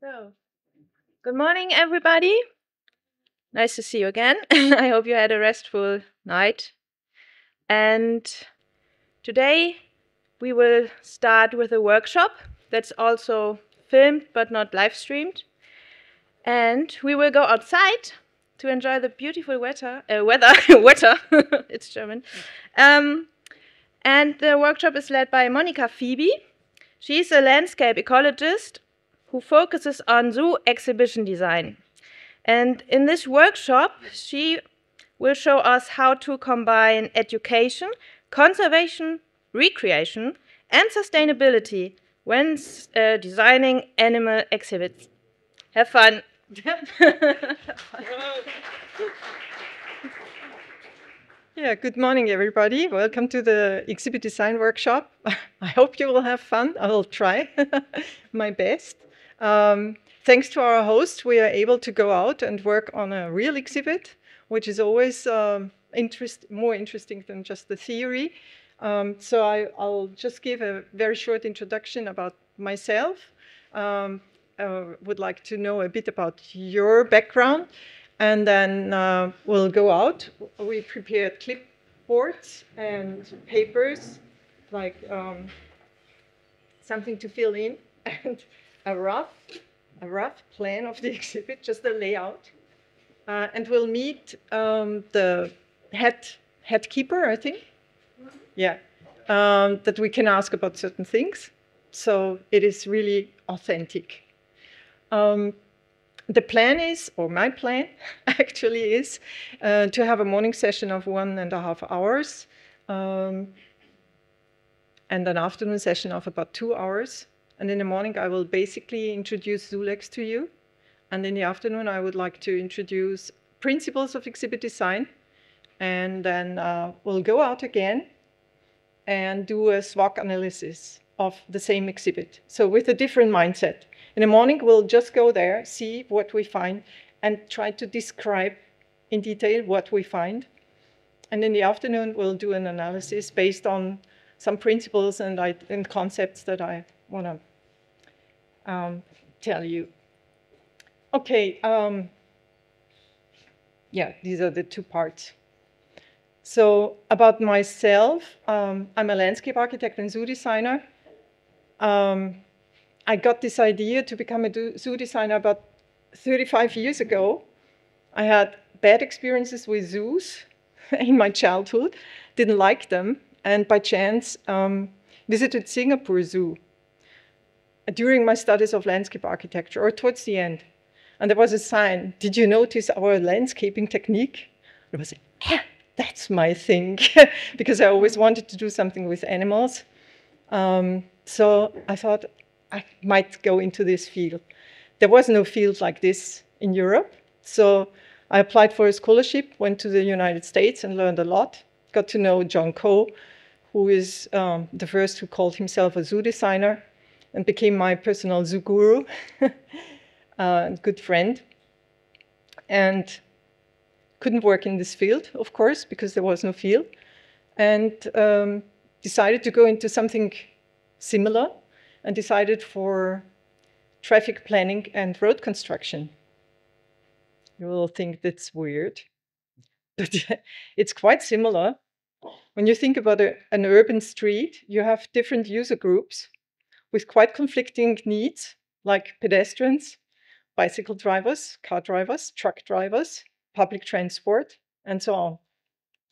So, good morning, everybody. Nice to see you again. I hope you had a restful night. And today we will start with a workshop that's also filmed but not live streamed. And we will go outside to enjoy the beautiful weather. Weather. It's German. And the workshop is led by Monika Fiby. She's a landscape ecologist who focuses on zoo exhibition design. And in this workshop, she will show us how to combine education, conservation, recreation, and sustainability when designing animal exhibits. Have fun. Yeah, good morning, everybody. Welcome to the exhibit design workshop. I hope you will have fun. I will try my best. Thanks to our host, we are able to go out and work on a real exhibit, which is always more interesting than just the theory. So I'll just give a very short introduction about myself. Would like to know a bit about your background. And then we'll go out. We prepared clipboards and papers, like something to fill in, and a rough plan of the exhibit, just a layout. And we'll meet the head keeper, I think. Yeah, that we can ask about certain things. So it is really authentic. The plan is, or my plan actually is, to have a morning session of 1.5 hours and an afternoon session of about 2 hours. And in the morning, I will basically introduce ZooLex to you. And in the afternoon, I would like to introduce principles of exhibit design. And then we'll go out again and do a SWOT analysis of the same exhibit. So with a different mindset. In the morning, we'll just go there, see what we find, and try to describe in detail what we find. And in the afternoon, we'll do an analysis based on some principles and concepts that I want to tell you. Okay, yeah, these are the two parts. So about myself, I'm a landscape architect and zoo designer. I got this idea to become a zoo designer about 35 years ago. I had bad experiences with zoos in my childhood, didn't like them, and by chance visited Singapore Zoo during my studies of landscape architecture, or towards the end. And there was a sign, "Did you notice our landscaping technique?" I was like, yeah, that's my thing, because I always wanted to do something with animals. So I thought I might go into this field. There was no field like this in Europe. So I applied for a scholarship, went to the United States and learned a lot. Got to know John Coe, who is the first who called himself a zoo designer and became my personal zoo guru, good friend. And couldn't work in this field, of course, because there was no field. And decided to go into something similar and decided for traffic planning and road construction. You will think that's weird, but it's quite similar. When you think about an urban street, you have different user groups with quite conflicting needs, like pedestrians, bicycle drivers, car drivers, truck drivers, public transport, and so on.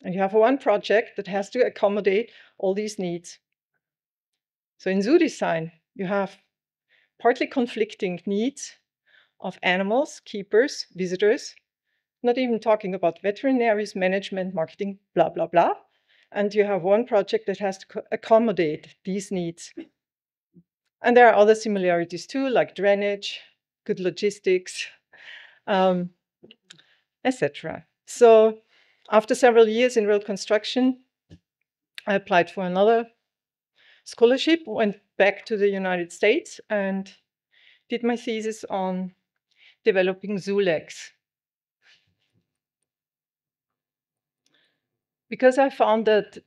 And you have one project that has to accommodate all these needs. So in zoo design, you have partly conflicting needs of animals, keepers, visitors, not even talking about veterinaries, management, marketing, blah, blah, blah. And you have one project that has to accommodate these needs. And there are other similarities too, like drainage, good logistics, etc. So after several years in road construction, I applied for another scholarship, went back to the United States and did my thesis on developing ZooLex. Because I found that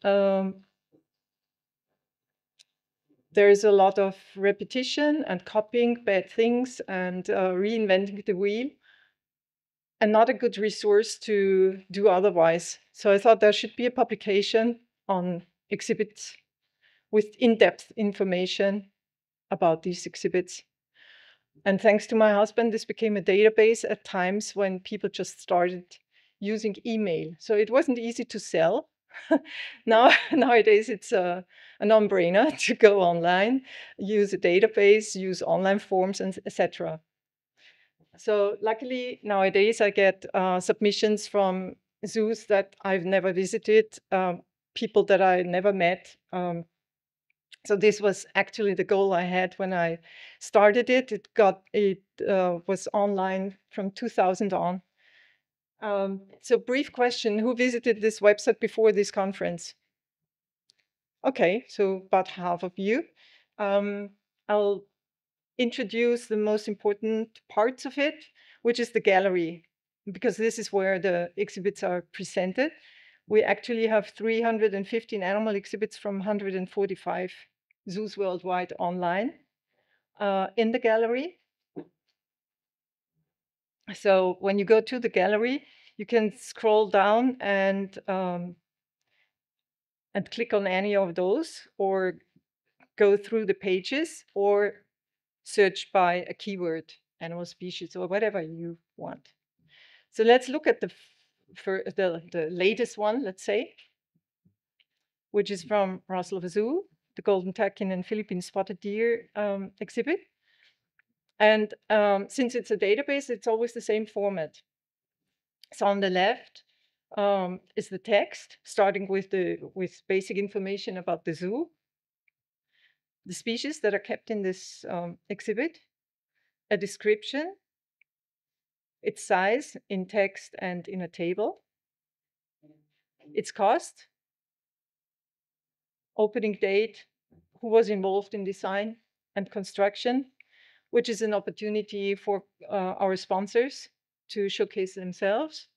there is a lot of repetition and copying bad things and reinventing the wheel, and not a good resource to do otherwise. So I thought there should be a publication on exhibits with in-depth information about these exhibits. And thanks to my husband, this became a database at times when people just started using email. So it wasn't easy to sell. Nowadays, it's a non-brainer to go online, use a database, use online forms, and etc. So luckily, nowadays, I get submissions from zoos that I've never visited, people that I never met. So this was actually the goal I had when I started it. It was online from 2000 on. So brief question, who visited this website before this conference? Okay, so about half of you. I'll introduce the most important parts of it, which is the gallery, because this is where the exhibits are presented. We actually have 315 animal exhibits from 145 zoos worldwide online in the gallery. So when you go to the gallery, you can scroll down and click on any of those, or go through the pages, or search by a keyword, animal species, or whatever you want. So let's look at the latest one, let's say, which is from Roslov Zoo, the golden takin and Philippine spotted deer exhibit. And since it's a database, it's always the same format. So on the left is the text, starting with basic information about the zoo, the species that are kept in this exhibit, a description, its size in text and in a table, its cost, opening date, who was involved in design and construction, which is an opportunity for our sponsors to showcase themselves,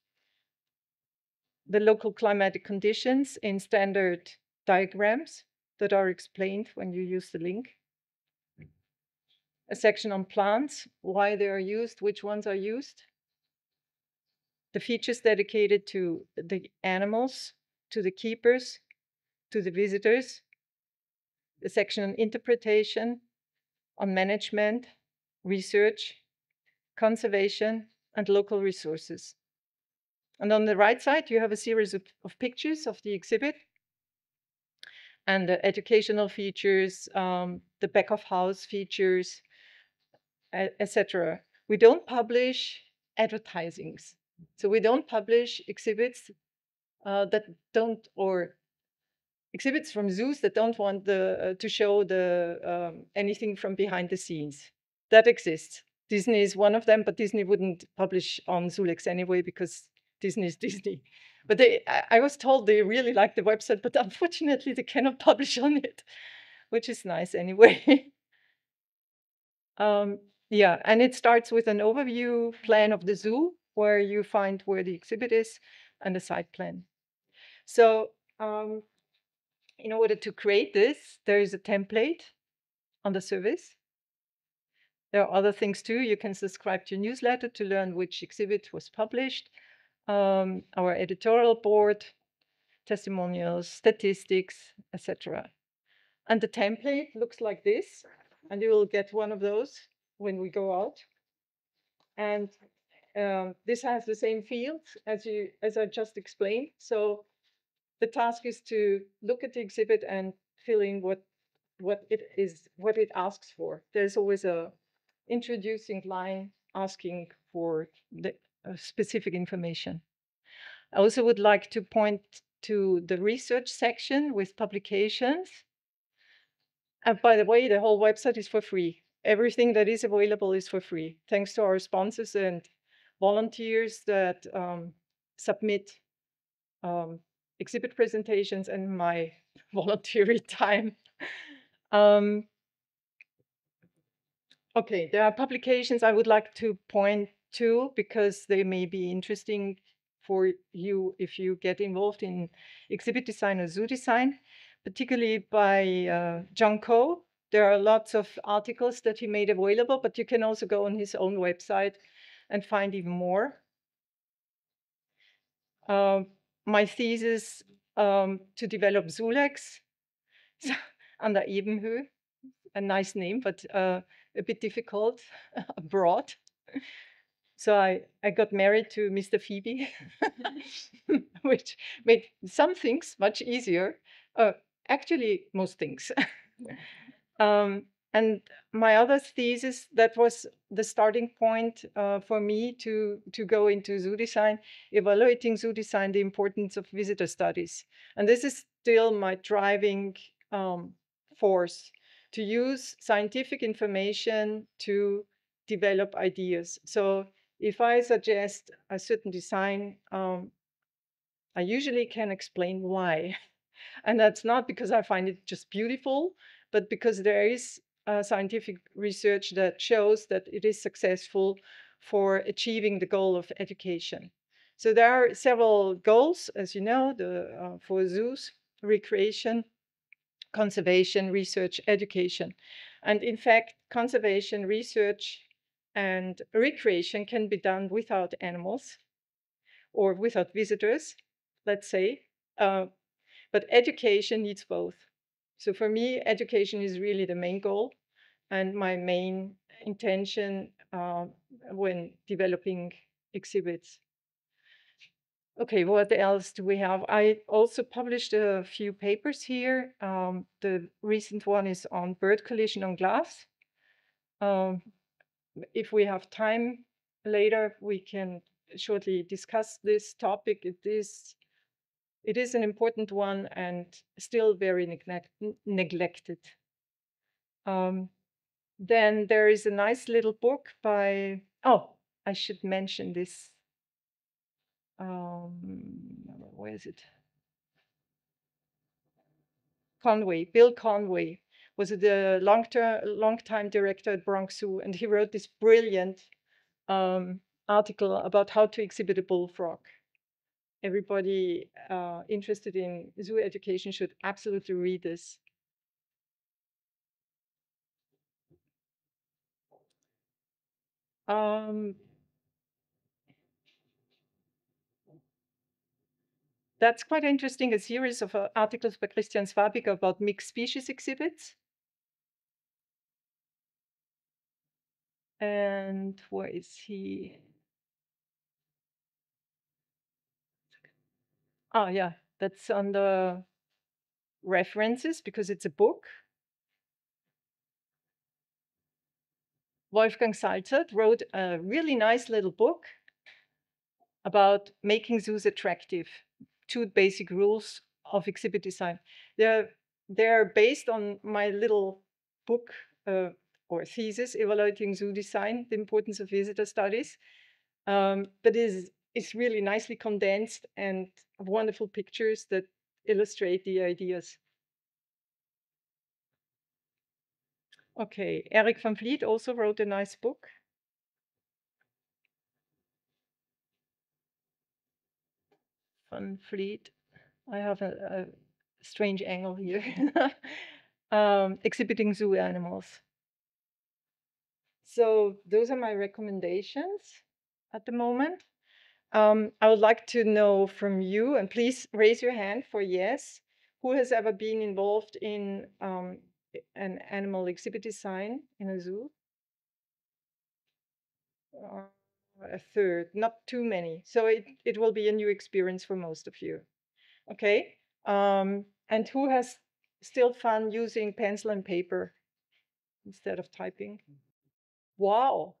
the local climatic conditions in standard diagrams that are explained when you use the link, a section on plants, why they are used, which ones are used, the features dedicated to the animals, to the keepers, to the visitors, the section on interpretation, on management, research, conservation, and local resources. And on the right side, you have a series of pictures of the exhibit and the educational features, the back of house features, etc. We don't publish advertisings. So we don't publish exhibits that don't, or exhibits from zoos that don't want to show anything from behind the scenes. That exists. Disney is one of them, but Disney wouldn't publish on ZooLex anyway because Disney is Disney. But I was told they really like the website, but unfortunately they cannot publish on it, which is nice anyway. Yeah, and it starts with an overview plan of the zoo, where you find where the exhibit is, and a site plan. So in order to create this, there is a template on the service. There are other things too. You can subscribe to a newsletter to learn which exhibit was published, our editorial board, testimonials, statistics, etc. And the template looks like this, and you will get one of those when we go out. And this has the same fields as I just explained. So the task is to look at the exhibit and fill in what it asks for. There's always a introducing line asking for the specific information. I also would like to point to the research section with publications. And by the way, the whole website is for free. Everything that is available is for free, thanks to our sponsors and volunteers that submit exhibit presentations and my voluntary time. Okay, there are publications I would like to point to because they may be interesting for you if you get involved in exhibit design or zoo design, particularly by John Coe, There are lots of articles that he made available, but you can also go on his own website and find even more. My thesis to develop ZooLex under Ebenhöhe, a nice name, but a bit difficult, broad. So I got married to Mr. Fiby, which made some things much easier. Actually, most things. And my other thesis, that was the starting point for me to go into zoo design, evaluating zoo design, the importance of visitor studies. And this is still my driving force, to use scientific information to develop ideas. So if I suggest a certain design, I usually can explain why. And that's not because I find it just beautiful, but because there is scientific research that shows that it is successful for achieving the goal of education. So there are several goals, as you know, for zoos: recreation, conservation, research, education. And in fact, conservation, research, and recreation can be done without animals or without visitors, let's say. But education needs both. So for me, education is really the main goal and my main intention when developing exhibits. Okay, what else do we have? I also published a few papers here. The recent one is on bird collision on glass. If we have time later, we can shortly discuss this topic. It is an important one and still very neglected. Then there is a nice little book by, oh, I should mention this. Where is it? Conway, Bill Conway was the long-time director at Bronx Zoo, and he wrote this brilliant article about how to exhibit a bullfrog. Everybody interested in zoo education should absolutely read this. That's quite interesting, a series of articles by Christian Swabig about mixed species exhibits. And where is he? Oh, yeah, that's on the references because it's a book. Wolfgang Salzert wrote a really nice little book about making zoos attractive, 2 basic rules of exhibit design. They're based on my little book or thesis, Evaluating Zoo Design, the Importance of Visitor Studies. But it's really nicely condensed and wonderful pictures that illustrate the ideas. Okay, Eric van Vliet also wrote a nice book. Van Vliet, I have a strange angle here. Exhibiting zoo animals. So those are my recommendations at the moment. I would like to know from you, and please raise your hand for yes, who has ever been involved in an animal exhibit design in a zoo? A third, not too many. So it will be a new experience for most of you. Okay. And who has still fun using pencil and paper instead of typing? Wow.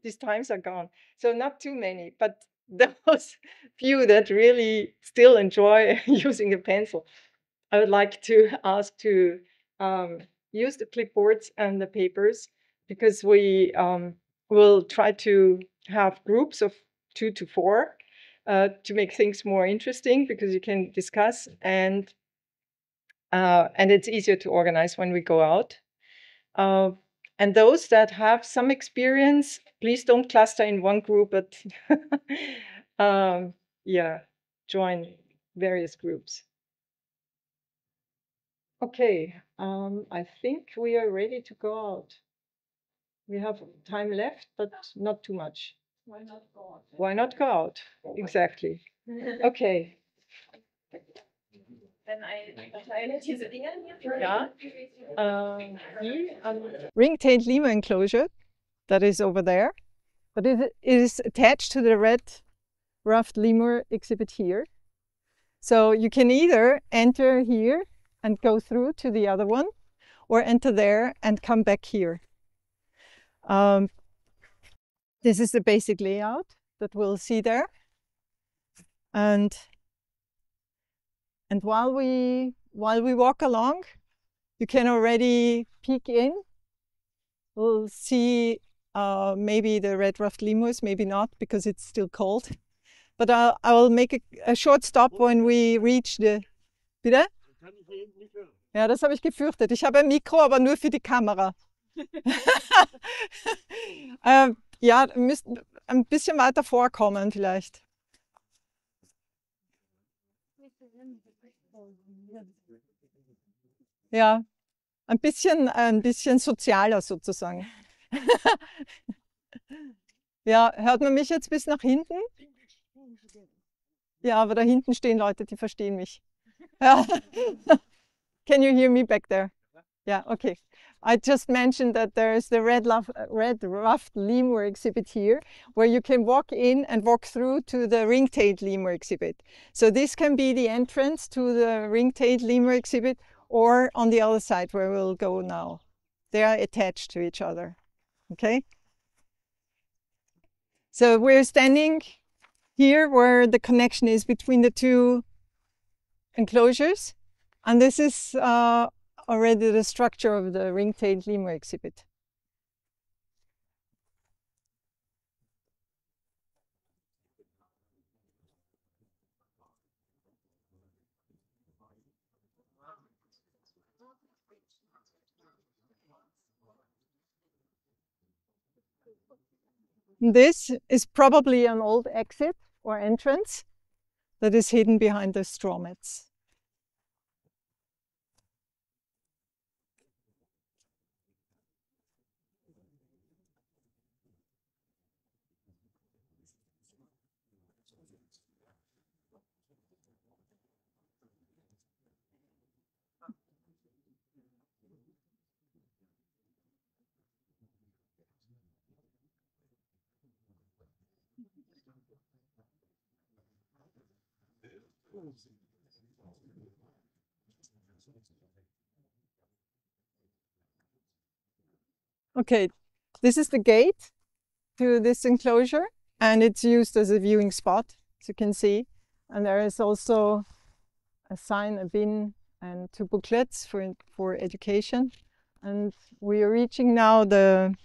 These times are gone. So not too many, but those few that really still enjoy using a pencil, I would like to ask to use the clipboards and the papers, because we will try to have groups of 2 to 4 to make things more interesting, because you can discuss and it's easier to organize when we go out. And those that have some experience, please don't cluster in one group, but yeah, join various groups. Okay, I think we are ready to go out. We have time left, but not too much. Why not go out? Why not go out? Exactly. Okay. Wenn teile diese Dinge hier. Yeah. Ring-tailed lemur enclosure that is over there, but it is attached to the red-ruffed lemur exhibit here. So you can either enter here and go through to the other one, or enter there and come back here. This is the basic layout that we'll see there. And while we walk along, you can already peek in. We'll see maybe the red-ruffed lemurs, maybe not, because it's still cold. But I will make a short stop when we reach the... Bitte? Ja, das habe ich gefürchtet. Ich habe ein Mikro, aber nur für die Kamera. Ja, müsst ein bisschen weiter vorkommen vielleicht. Ja, ein bisschen sozialer sozusagen. Ja, hört man mich jetzt bis nach hinten? Ja, aber da hinten stehen Leute, die verstehen mich. Ja. Can you hear me back there? Yeah, okay. I just mentioned that there's the red-ruffed lemur exhibit here, where you can walk in and walk through to the ring-tailed lemur exhibit. So this can be the entrance to the ring-tailed lemur exhibit, or on the other side where we'll go now. They are attached to each other, okay? So we're standing here where the connection is between the two enclosures, and this is already the structure of the ring-tailed lemur exhibit. This is probably an old exit or entrance that is hidden behind the straw mats. Okay, this is the gate to this enclosure, and it's used as a viewing spot, as you can see. And there is also a sign, a bin, and two booklets for education. And we are reaching now the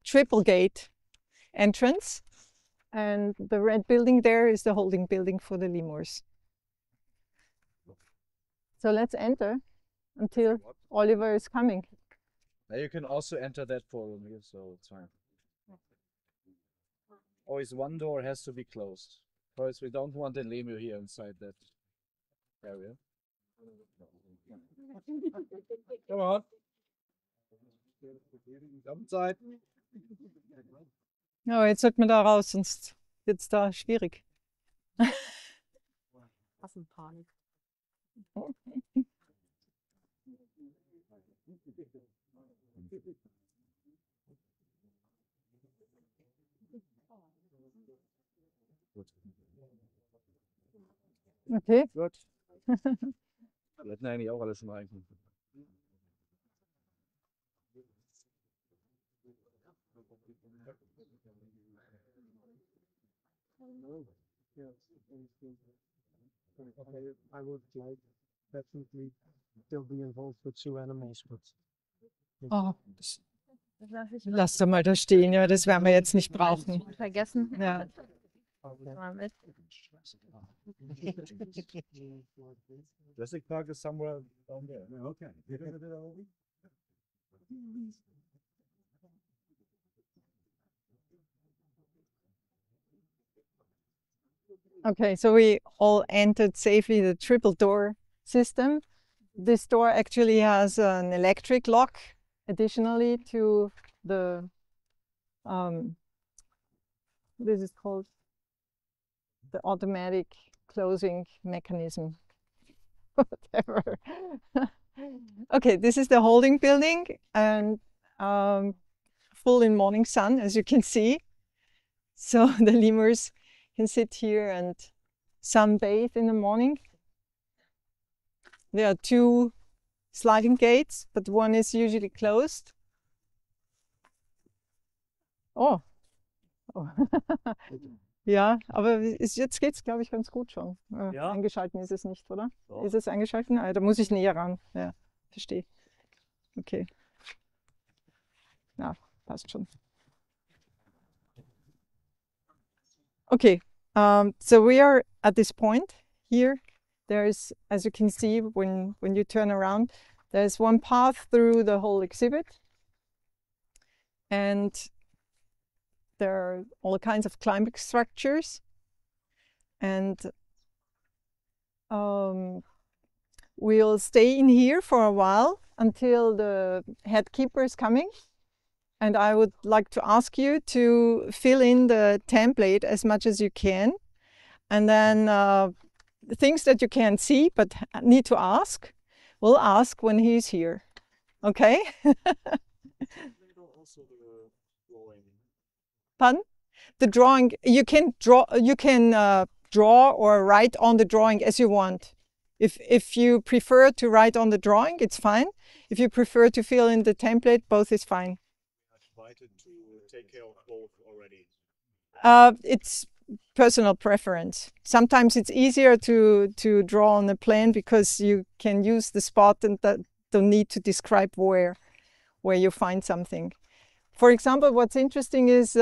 triple gate entrance, and the red building there is the holding building for the lemurs. So let's enter until Oliver is coming. Now you can also enter that forum here, so it's fine. Always one door has to be closed, because we don't want a lemur here inside that area. Come on. Zeit. Ja, jetzt sollten wir da raus, sonst wird es da schwierig. Panik. Okay. Gut. Wir hätten eigentlich auch alles schon reinkommen. Okay, I would like definitely still be involved with zoo animals, but Oh, lass doch mal da stehen, ja, das werden wir jetzt nicht brauchen. Vergessen. Ja. Mal mit. Jurassic Park is somewhere down there. Okay. Okay, so we all entered safely the triple door system. this door actually has an electric lock additionally to the this is called the automatic closing mechanism. Whatever. Okay, this is the holding building, and full in morning sun, as you can see. So the lemurs can sit here and sunbathe in the morning. There are 2 sliding gates, but one is usually closed. Oh. Ja, aber jetzt geht's, glaube ich, ganz gut schon. Ja. Eingeschalten ist es nicht, oder? Doch. Ist es eingeschalten? Ah, da muss ich näher ran. Ja, verstehe. Okay. Ja, passt schon. Okay, so we are at this point here. There's, as you can see, when you turn around, there's one path through the whole exhibit. And there are all kinds of climbing structures. And we'll stay in here for a while until the head keeper is coming. And I would like to ask you to fill in the template as much as you can. And then things that you can't see but need to ask, we'll ask when he's here. Okay? Pardon? The drawing, you can draw or write on the drawing as you want. If you prefer to write on the drawing, it's fine. If you prefer to fill in the template, both is fine. Invited to take care of both already. It's personal preference. Sometimes it's easier to draw on a plan because you can use the spot and don't need to describe where you find something. For example, what's interesting is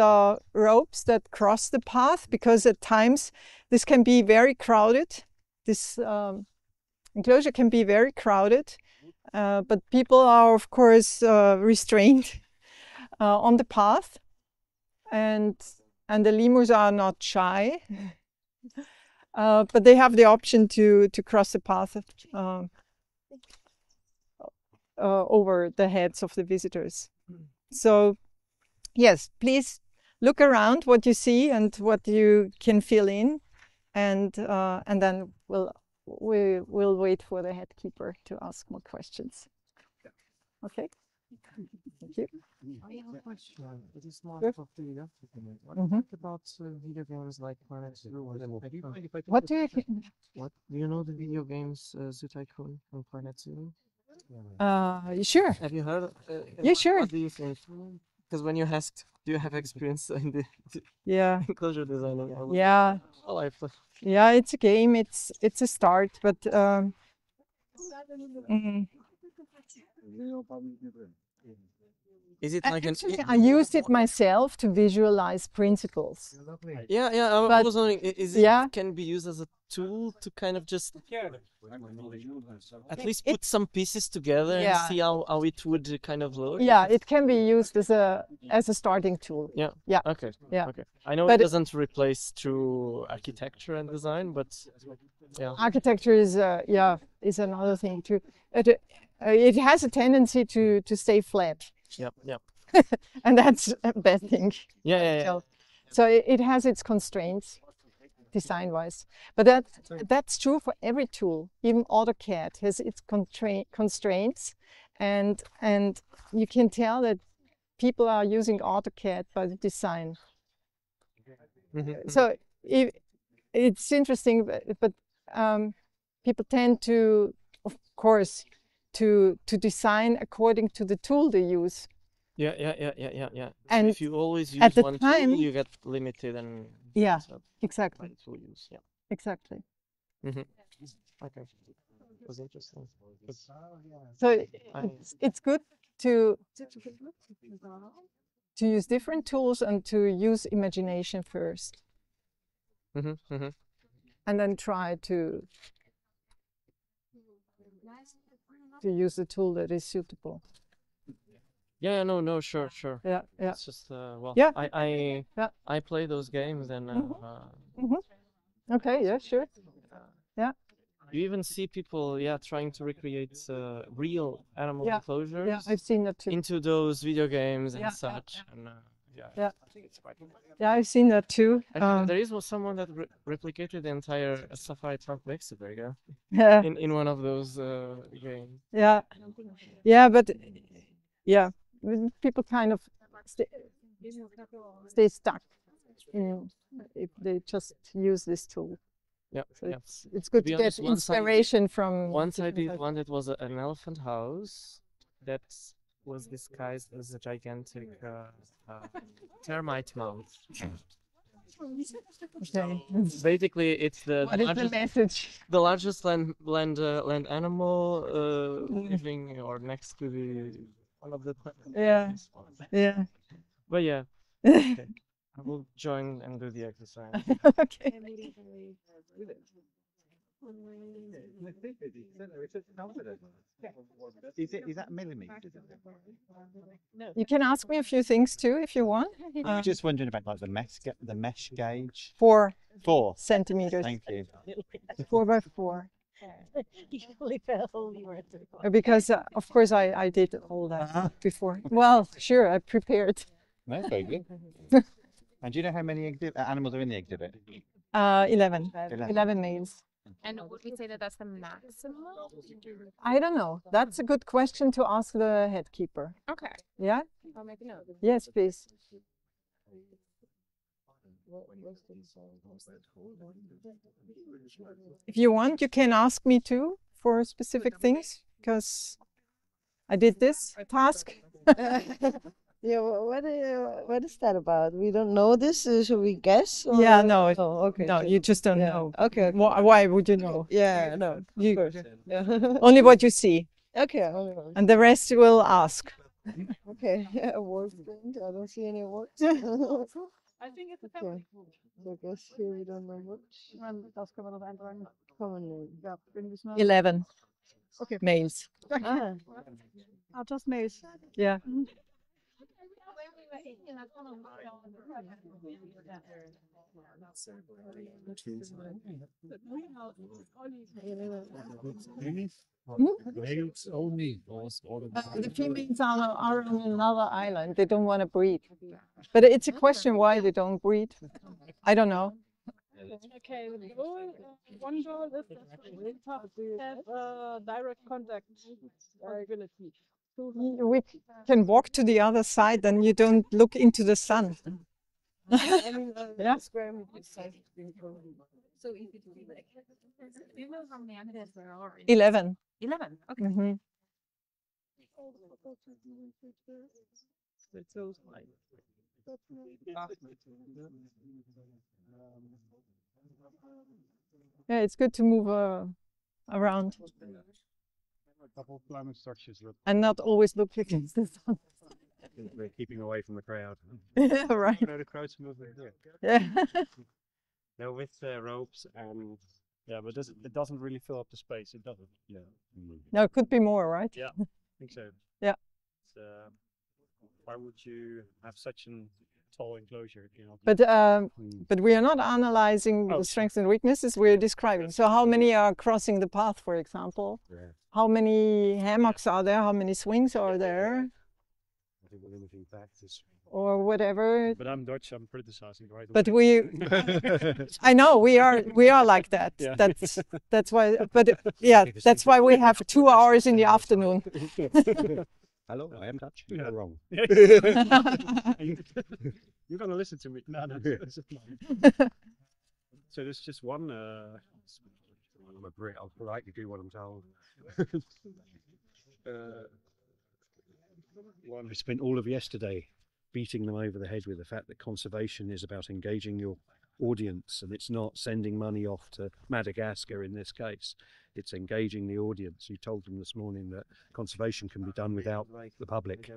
ropes that cross the path, because at times this can be very crowded. This enclosure can be very crowded, but people are of course restrained on the path, and the lemurs are not shy, but they have the option to cross the path over the heads of the visitors. So yes, please look around what you see and what you can fill in, and then we'll wait for the head keeper to ask more questions. Okay. Thank you. I have a question. It is more Sure. of the What Mhm. about video games like Planet Zoo? What do you What do you know the video games Zoo Tycoon and Planet Zoo? sure. Have you heard? Yeah, sure. What do you think? Because when you asked, do you have experience in the Yeah. enclosure designing? I would- Yeah. Oh, I play. Yeah, it's a game. It's a start, but Is it like an? actually, I used it myself to visualize principles. Yeah, yeah. I But- was wondering, is it yeah. can be used as a tool to kind of just at least put some pieces together Yeah. and see how it would kind of look? Yeah, it can be used as a starting tool. Yeah. Yeah. Okay. Yeah. Okay. I know But it doesn't replace true architecture and design, but yeah. Architecture is another thing too. It has a tendency to stay flat, Yep. Yep. and that's a bad thing. Yeah. Yeah. Yeah. So it has its constraints, design-wise. But that's true for every tool. Even AutoCAD has its constraints, and you can tell that people are using AutoCAD by the design. Mhm. So it's interesting, but people tend to, of course, to design according to the tool they use. Yeah. So And if you always use at the one time- tool, you get limited and Yeah, so exactly, by the tool use. Yeah. exactly. Okay. It was interesting. So I- it's good to use different tools and to use imagination first, and then try to use the tool that is suitable. Yeah. No. Sure. Yeah. It's just well. Yeah. I I play those games and Okay. Yeah. Sure. Yeah. You even see people, trying to recreate real animal Yeah. enclosures Yeah, I've seen that too. into those video games Yeah, and such. And Yeah. I think it's quite. Yeah, I've seen that too. Actually, there is someone that replicated the entire safari park Mexico Yeah, in one of those games. yeah, yeah, but yeah, people kind of stay stuck if they just use this tool. Yeah, So yeah. it's good be to get honest, once inspiration from. Once I did one that was an elephant house that was disguised as a gigantic termite mound. Okay. Basically, it's What is the message? the largest land animal living or next to the one of the. Yeah, yeah. But yeah, okay. I will join and do the exercise. Okay. Is that millimeters? You can ask me a few things too if you want. I'm just wondering about like the mesh gauge. 4 4 centimeters. Thank you. 4 by 4. Because of course I did all that before. Well, sure, I prepared. No, very good. And do you know how many animals are in the exhibit? 11. 11. 11 males. And would we say that that's the maximum? I don't know. That's a good question to ask the head keeper. Okay, Yeah? I'll make a note. Yes, please. If you want, you can ask me too for specific things because I did this task. Yeah, what is that about? We don't know this. Should we guess? Yeah, no, Oh, okay. no, so- you just don't yeah. know. Okay. Why would you know? Yeah, no, of You- course. Yeah. Only what you see, Okay. Only one. and the rest will ask. Okay. Awards print. I don't see any awards. I think it's a Okay. So I guess here we don't know much. Common name. 11 males. Ah. just males. Yeah. Males only. The females are on another island. They don't want to breed. But it's a question why they don't breed. I don't know. Okay, the goal, one goal is to have direct contact ability. We can walk to the other side, then you don't look into the sun. Yeah. So easy to be like. Do you know how many animals there are? 11. 11. Okay. Mhm. Yeah, it's good to move around Double climate structures. and not always look against the sun. We're keeping away from the crowd. Yeah, right. No, the crowd's moving here. Yeah. No, with ropes and yeah, but it doesn't really fill up the space. It doesn't. Yeah. No, it could be more, right? Yeah, I think so. Yeah. So, why would you have such a tall enclosure? You know. But we are not analyzing Oh. the strengths and weaknesses. We're describing. So how many are crossing the path, for example? Yeah. How many hammocks are there? How many swings are there? I think we're limiting factors. Or whatever. But I'm Dutch. I'm criticizing right But away. I know we are like that. Yeah. That's why. But yeah, that's why we have 2 hours in the afternoon. Hello, I am Dutch. You're wrong. You're gonna listen to me. No, that's fine. So there's just one. I'm a Brit. I'll politely do what I'm told. One who spent all of yesterday beating them over the head with the fact that conservation is about engaging your audience, and it's not sending money off to Madagascar in this case. It's engaging the audience. You told them this morning that conservation can be done without the public.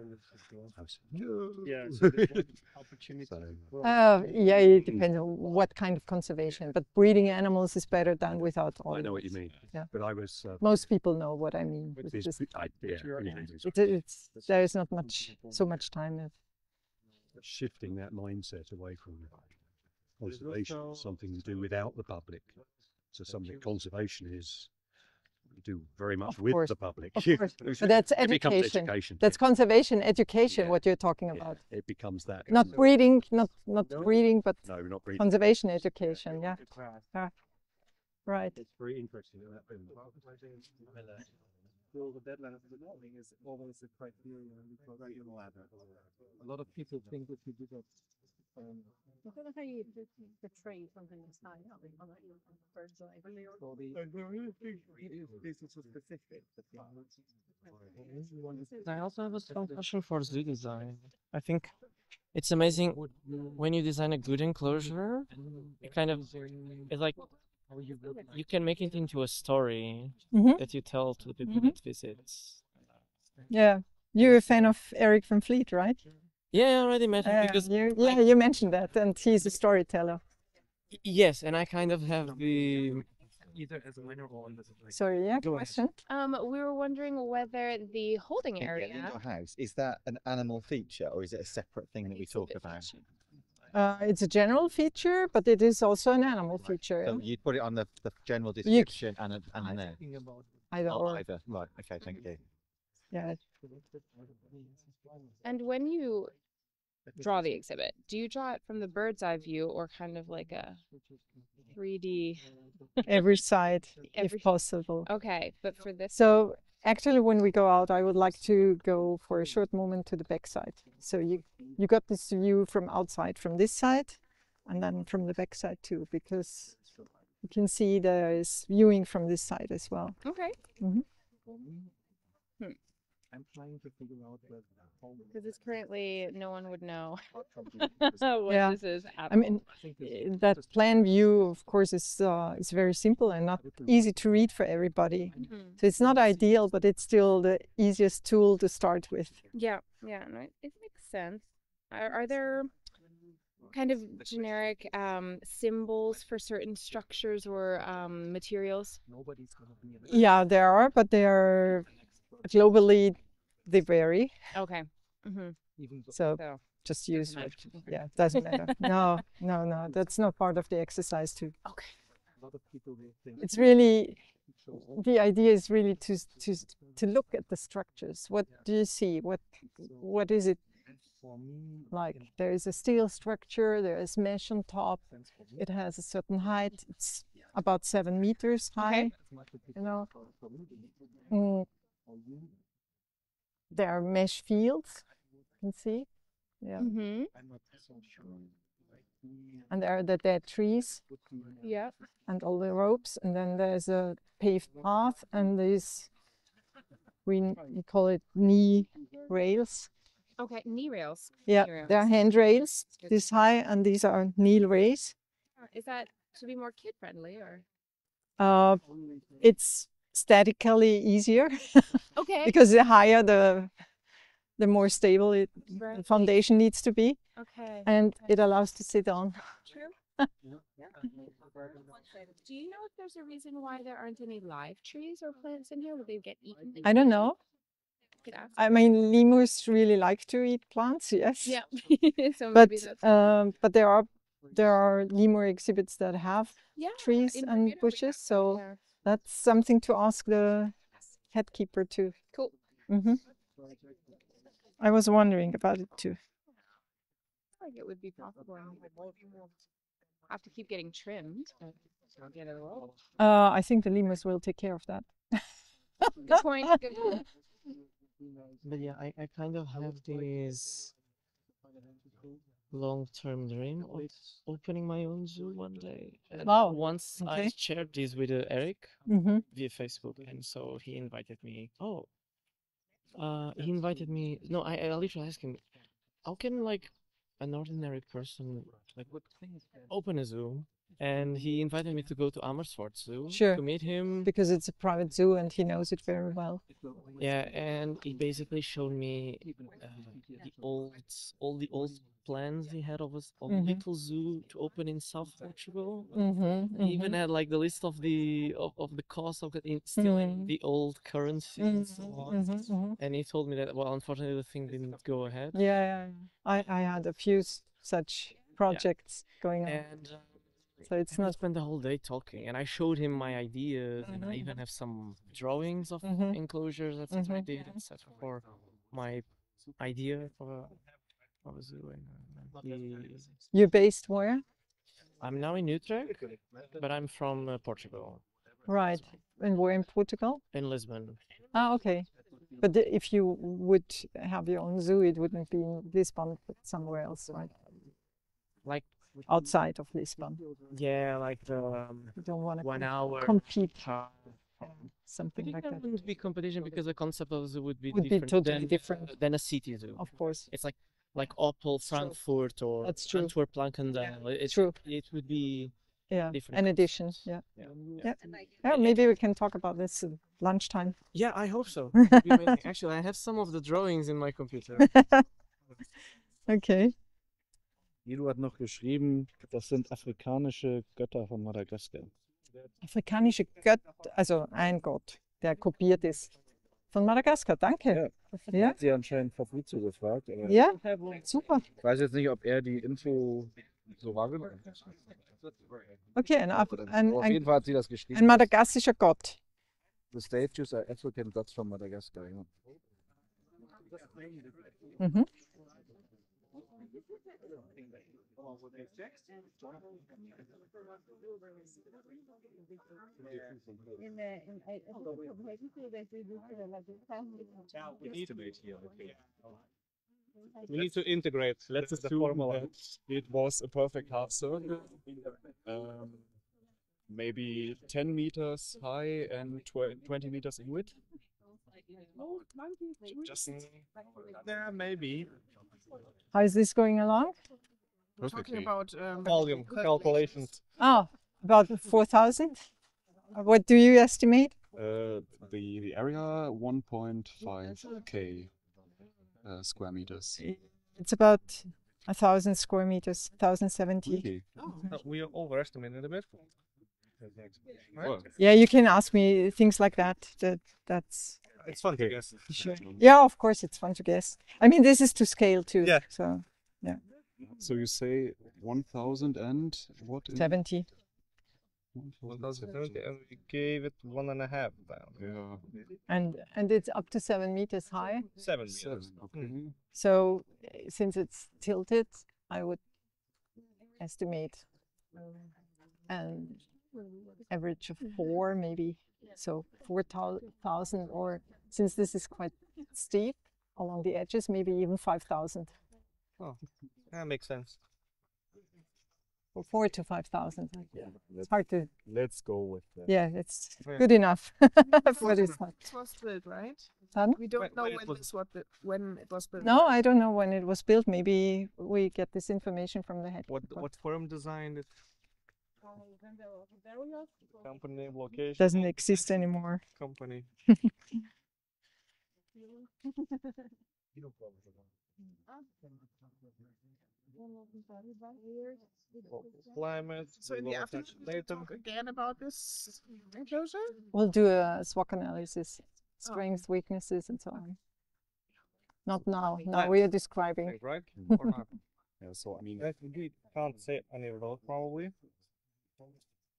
Yeah, so opportunity. Yeah, it depends on what kind of conservation. But breeding animals is better done without all. I know what you mean. Yeah. But I was. Most people know what I mean. With It's this, just- there is not so much time left. shifting that mindset away from conservation, something to do without the public. So something conservation is do very much Of with course, the public. of course. But that's It becomes education. education. That's conservation education. Yeah. What you're talking Yeah, about? it becomes that. Not breeding, not breeding, but No, not breeding. conservation education. Yeah. Right. It's very interesting that Well, the deadline of the morning is always a criteria for regular ladder. A lot of people think if you do that. I don't know how you portray something that's high up on a bird's eye. For the this is so specific. I also have a strong passion for zoo design. I think it's amazing when you design a good enclosure. It kind of it's like you can make it into a story that you tell to the people that visit. Yeah. You're a fan of Eric van Vliet, right? Yeah, I already met him because you mentioned that, and he's a storyteller. yes, and I kind of have the either as a minor or on the Sorry, yeah. Go ahead. Question. We were wondering whether the holding area. In your house, is that an animal feature or is it a separate thing that we talk about? It's a general feature, but it is also an animal feature. So you'd put it on the general description and there. Either or. Either. Right. Okay. Thank you. Yeah. And when you draw the exhibit, do you draw it from the bird's eye view or kind of like a 3D? Every side, Every- if possible. Okay, but for this. So actually, when we go out, I would like to go for a short moment to the back side. So you got this view from outside, from this side, and then from the back side too, because you can see there is viewing from this side as well. Okay. I'm trying to figure out where the home is. Because it's currently, no one would know Yeah. what this is. At I mean, that plan view, of course, is very simple and not easy to read for everybody. So it's not ideal, but it's still the easiest tool to start with. Yeah, no, it makes sense. Are there kind of generic symbols for certain structures or materials? Nobody's gonna be in Yeah, there are, but they are globally, they vary. Okay. even though So So, just use matter. what, yeah, it doesn't matter. No, that's not part of the exercise too. Okay. a lot of people they think It's really, the idea is really to look at the structures. What do you see? What is it for me like? There is a steel structure, there is mesh on top. It has a certain height. It's about 7 meters high, you know. There are mesh fields, you can see. Yeah. Mm-hmm. I'm not so sure. And there are the dead trees Yeah. and all the ropes. And then there's a paved path and these, we call it knee rails. Okay, knee rails. Yeah, Knee there are rails. handrails this high, and these are knee rails. Is that to be more kid friendly or? It's statically easier Okay. because the higher, the more stable the Right. foundation needs to be, Okay. and it allows to sit on. True. Yeah. Do you know if there's a reason why there aren't any live trees or plants in here? Would they get eaten? I don't know. Could ask. I mean, lemurs really like to eat plants, yes. Yeah. So But maybe that's but there are lemur exhibits that have yeah, trees in and Bermuda we bushes, have so some there. that's something to ask the head keeper too. Cool. I was wondering about it too. I think it would be possible. Have to keep getting trimmed. But at the end of the world. I think the lemurs will take care of that. Good point. Good point. But yeah, I kind of have this long-term dream of opening my own zoo one day. And Wow, once I okay. shared this with Eric Mm-hmm. via Facebook, and so he invited me. He invited me. No, I literally asked him, how can like an ordinary person like open a zoo? And he invited me to go to IMZRCB Zoo Sure. to meet him. Because it's a private zoo and he knows it very well. Yeah, and he basically showed me all the old plans he had of a little zoo to open in South Portugal. He even had like the list of the cost of it still in the old currency and so on. And he told me that unfortunately the thing didn't go ahead. Yeah. I had a few such projects going on. And So it's I not. spent the whole day talking, and I showed him my ideas, and I even have some drawings of enclosures, etc. I did, etc. for my idea for a zoo. You're based where? I'm now in Utrecht, but I'm from Portugal. Right. And where in Portugal? In Lisbon. Ah, okay. But if you would have your own zoo, it wouldn't be in Lisbon, but somewhere else, right? Like outside of Lisbon. Yeah, like the You don't want to 1 hour compete. Something like that. Wouldn't be competition because the concept of zoo would be Would be different totally than different. Than a city zoo. Of course. It's like Opel, Frankfurt, or That's true. Antwerp, Lankendale. True. It would be different an addition. concepts. Yeah. Yeah, maybe we can talk about this at lunchtime. Yeah, I hope so. It'd be amazing. Actually, I have some of the drawings in my computer. Okay. Guido hat noch geschrieben, das sind afrikanische Götter von Madagaskar. Afrikanische Gott, also ein Gott, der kopiert ist. Von Madagaskar, danke. Ja. Hat sie anscheinend Fabrizio gefragt. Aber Ja, super. ich weiß jetzt nicht, ob er die Info so wahrgenommen hat. Okay, Auf jeden Fall hat sie das geschrieben. ein madagassischer Gott. The statues are African gods from Madagascar. Ja. Mhm. We need to integrate. Let's assume that it was a perfect half circle, maybe 10 meters high and 20 meters in width. Just yeah, maybe. How is this going along? We're talking about Volume calculations. Oh, about 4,000? What do you estimate? The area 1.5k square meters. It's about 1,000 square meters, 1,070. Okay. We overestimated a bit. Well, Yeah, you can ask me things like that. That's it's fun to guess. sure. Yeah, of course it's fun to guess. I mean, this is to scale too. Yeah. So, yeah. So you say 1,000 and what? 70. 1,070, and we gave it 1.5 down. Yeah. And it's up to 7 meters high. 7 Seven. Okay. So since it's tilted, I would estimate an average of 4 maybe. So 4,000, or since this is quite steep along the edges, maybe even 5,000. Oh, that makes sense. 4 to 5,000. It's hard to. Let's go with that. Yeah, it's good enough for this one. It was built, right? Pardon? We don't know when it was built. No, I don't know when it was built. Maybe we get this information from the head. What firm designed it? Company name, location. Doesn't exist anymore. Company. Climate. So in the afternoon, we talk again about this enclosure. We'll do a SWOT analysis, strengths, weaknesses, and so on. Not now. Now we are describing. Right? Or not? Yeah. So I mean, We can't say any of those probably.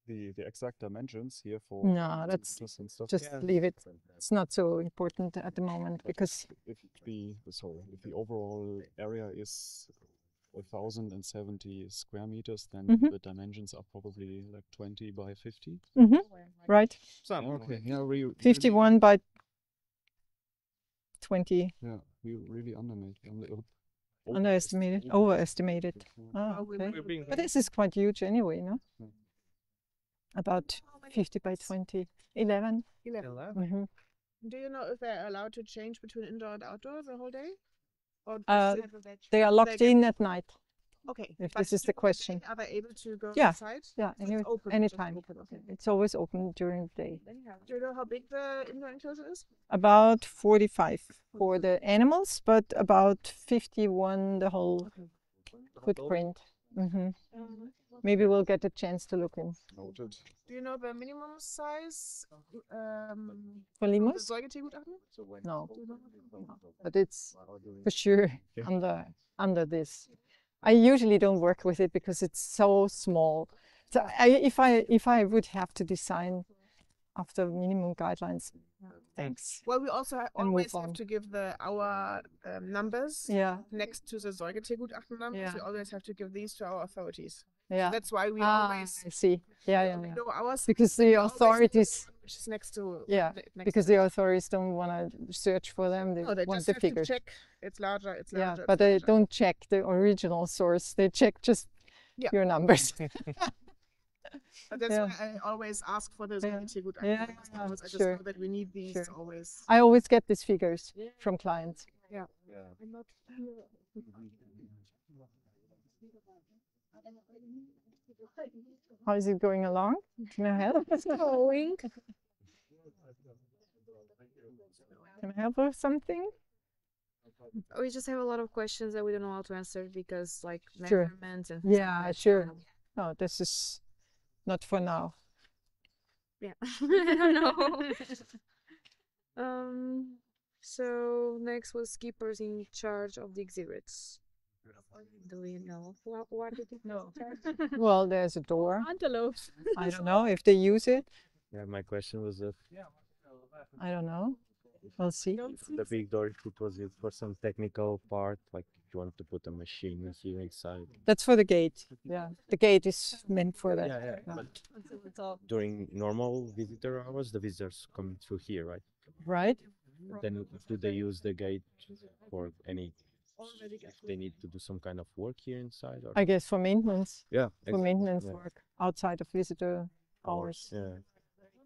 the exact dimensions here for No, that's meters and stuff. just leave it. It's not so important at the moment because if the overall area is 1,070 square meters, then the dimensions are probably like 20 by 50. right, Okay. Yeah. We 51 by 20. Yeah. We really Overestimated. Oh, okay. We're being But this is quite huge anyway, no? About 50 by 20. 11. 11. Mhm. Do you know if they're allowed to change between indoor and outdoor the whole day? Or They are locked in at night. Okay. If but this is the during question. day, are they able to go Yeah. outside? Yeah, So it's open, just anytime. open, okay. It's always open during the day. Do you know how big the indoor enclosure is? About 45 for the animals, but about 51 the whole footprint. Maybe we'll get a chance to look in. Noted. Do you know the minimum size For lemurs? the Säugetiergutachten? No. But it's for sure under this. I usually don't work with it because it's so small. So if I would have to design after minimum guidelines, thanks. Well, we also always have to give our numbers next to the Säugetiergutachten numbers. We always have to give these to our authorities. Yeah, so that's why we always. I see. Yeah. Know ours, because the authorities. Which is next to. Because the authorities don't want to search for them. They they want just the have figures. to check. It's larger. It's larger. Yeah, but they don't check the original source. They check just your numbers. But that's why I always ask for the Säugetiergutachten. I just know that we need these always. I always get these figures from clients. Yeah. How is it going along? Can I help? It's going. Can I help with something? We just have a lot of questions that we don't know how to answer because, like, measurements and sure. No, this is not for now. Yeah, I don't know. So next was keepers in charge of the exhibits. Do we know what it is? No. Well, there's a door. Antelopes. I don't know if they use it. Yeah, my question was if I don't know. We'll see. The big door, if it was used for some technical part, like if you want to put a machine here inside. That's for the gate. Yeah, the gate is meant for that. Yeah. But during normal visitor hours, the visitors come through here, right? Right. Then do they use the gate for any? If they need to do some kind of work here inside? Or? I guess for maintenance. Yeah. For maintenance work outside of visitor hours. Yeah.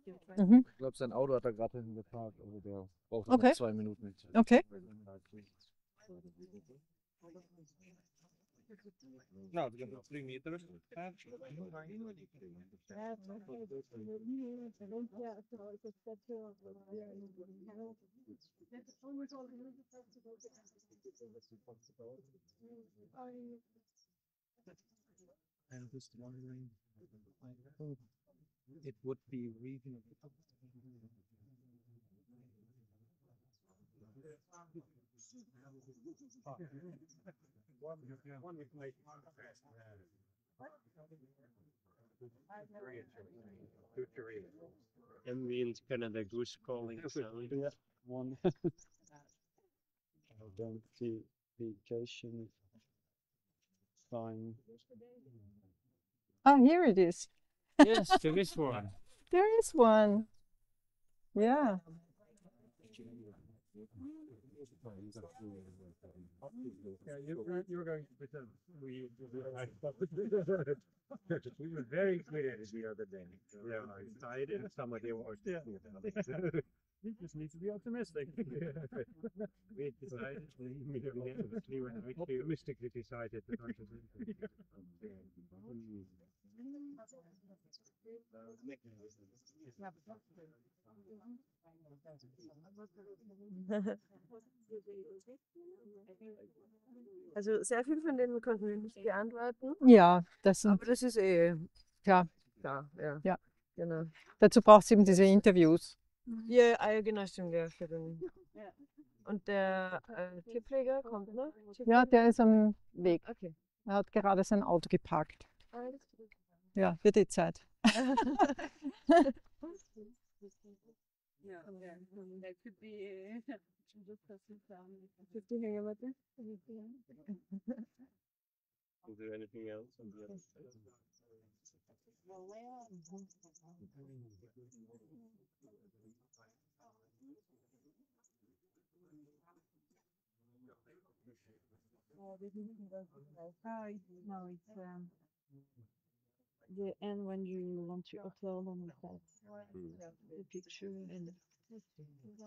Ich glaube, sein Auto hat er gerade hinten geparkt, also der braucht noch 2 Minuten. Okay. No, because it's 3 meters. I'm just wondering, it would be reasonable. And means Canada goose calling sound. Yeah, one. Identification sign. Oh, here it is. Yes, there is one. There is one. Yeah. Yeah, you were going to pretend we were very good at it the other day. Yeah, I decided somebody was. Yeah. You just need to be optimistic. We decided, we optimistically decided to Also sehr viel von denen konnten wir nicht beantworten. Ja, das aber das ist klar. Klar, ja. Ja. Genau. Dazu braucht es eben diese Interviews. Ja, genau, stimmt, ja. Für den. Und der Tierpfleger kommt noch? Ja, der ist am Weg. Okay. Er hat gerade sein Auto geparkt. Alles gut. Ja, wird die Zeit. Yeah, that could be just as 50 hangamatte. Is there anything else on the other side? No, it's the end when you want to upload on the site the picture and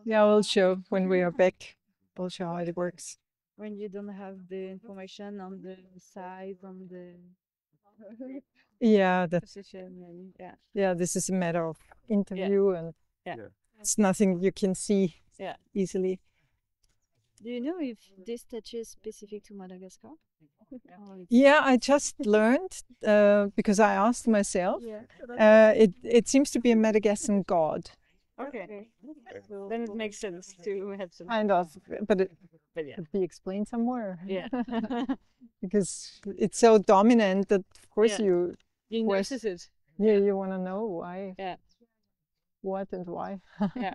Yeah, we'll show when we are back. We'll show how it works. when you don't have the information on the size on the Yeah, position and yeah, this is a matter of interview and it's nothing you can see easily. Do you know if this touch is specific to Madagascar? Yeah, I just learned because I asked myself. It seems to be a Madagascan god. Okay. Then it makes sense to have some Kind of, but it yeah. could be explained somewhere. Yeah. Because it's so dominant that of course You notice it. Yeah, you want to know why. Yeah. What and why. Yeah.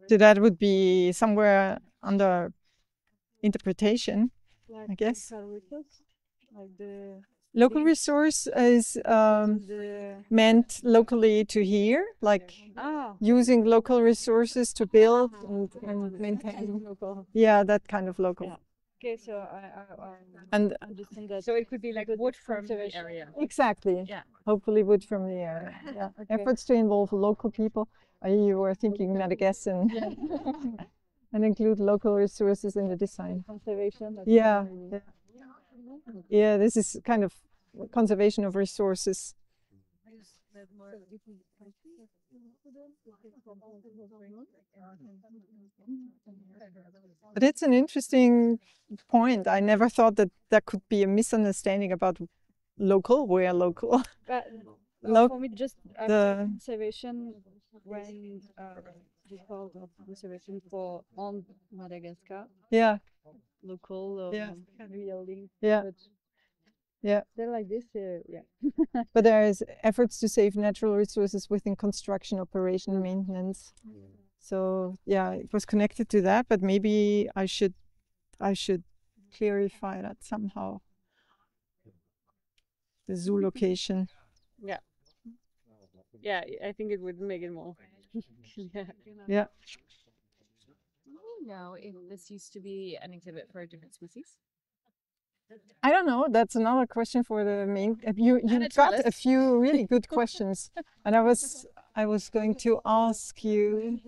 So that would be somewhere under interpretation, Like I guess. like the Local resource is meant locally to here, like using local resources to build and maintain. Yeah, that kind of local. Yeah. Okay, so I And understand that. So it could be like wood from the area. exactly. Yeah. Hopefully wood from the area. Yeah. Okay. Efforts to involve local people. You were thinking Madagascar and include local resources in the design. Conservation. Yeah. Yeah, this is kind of conservation of resources. But it's an interesting point. I never thought that there could be a misunderstanding about local. We're local. But for me, just conservation when we call conservation for on Madagascar. Yeah. Local. Real. Yeah. Yeah. They're like this. Yeah. But there is efforts to save natural resources within construction, operation, and maintenance. So yeah, it was connected to that, but maybe I should clarify that somehow. The zoo location. Yeah. Yeah, I think it would make it more. Yeah. No, if this used to be an exhibit for different species. I don't know. That's another question for the main. You got a few really good questions, and I was going to ask you,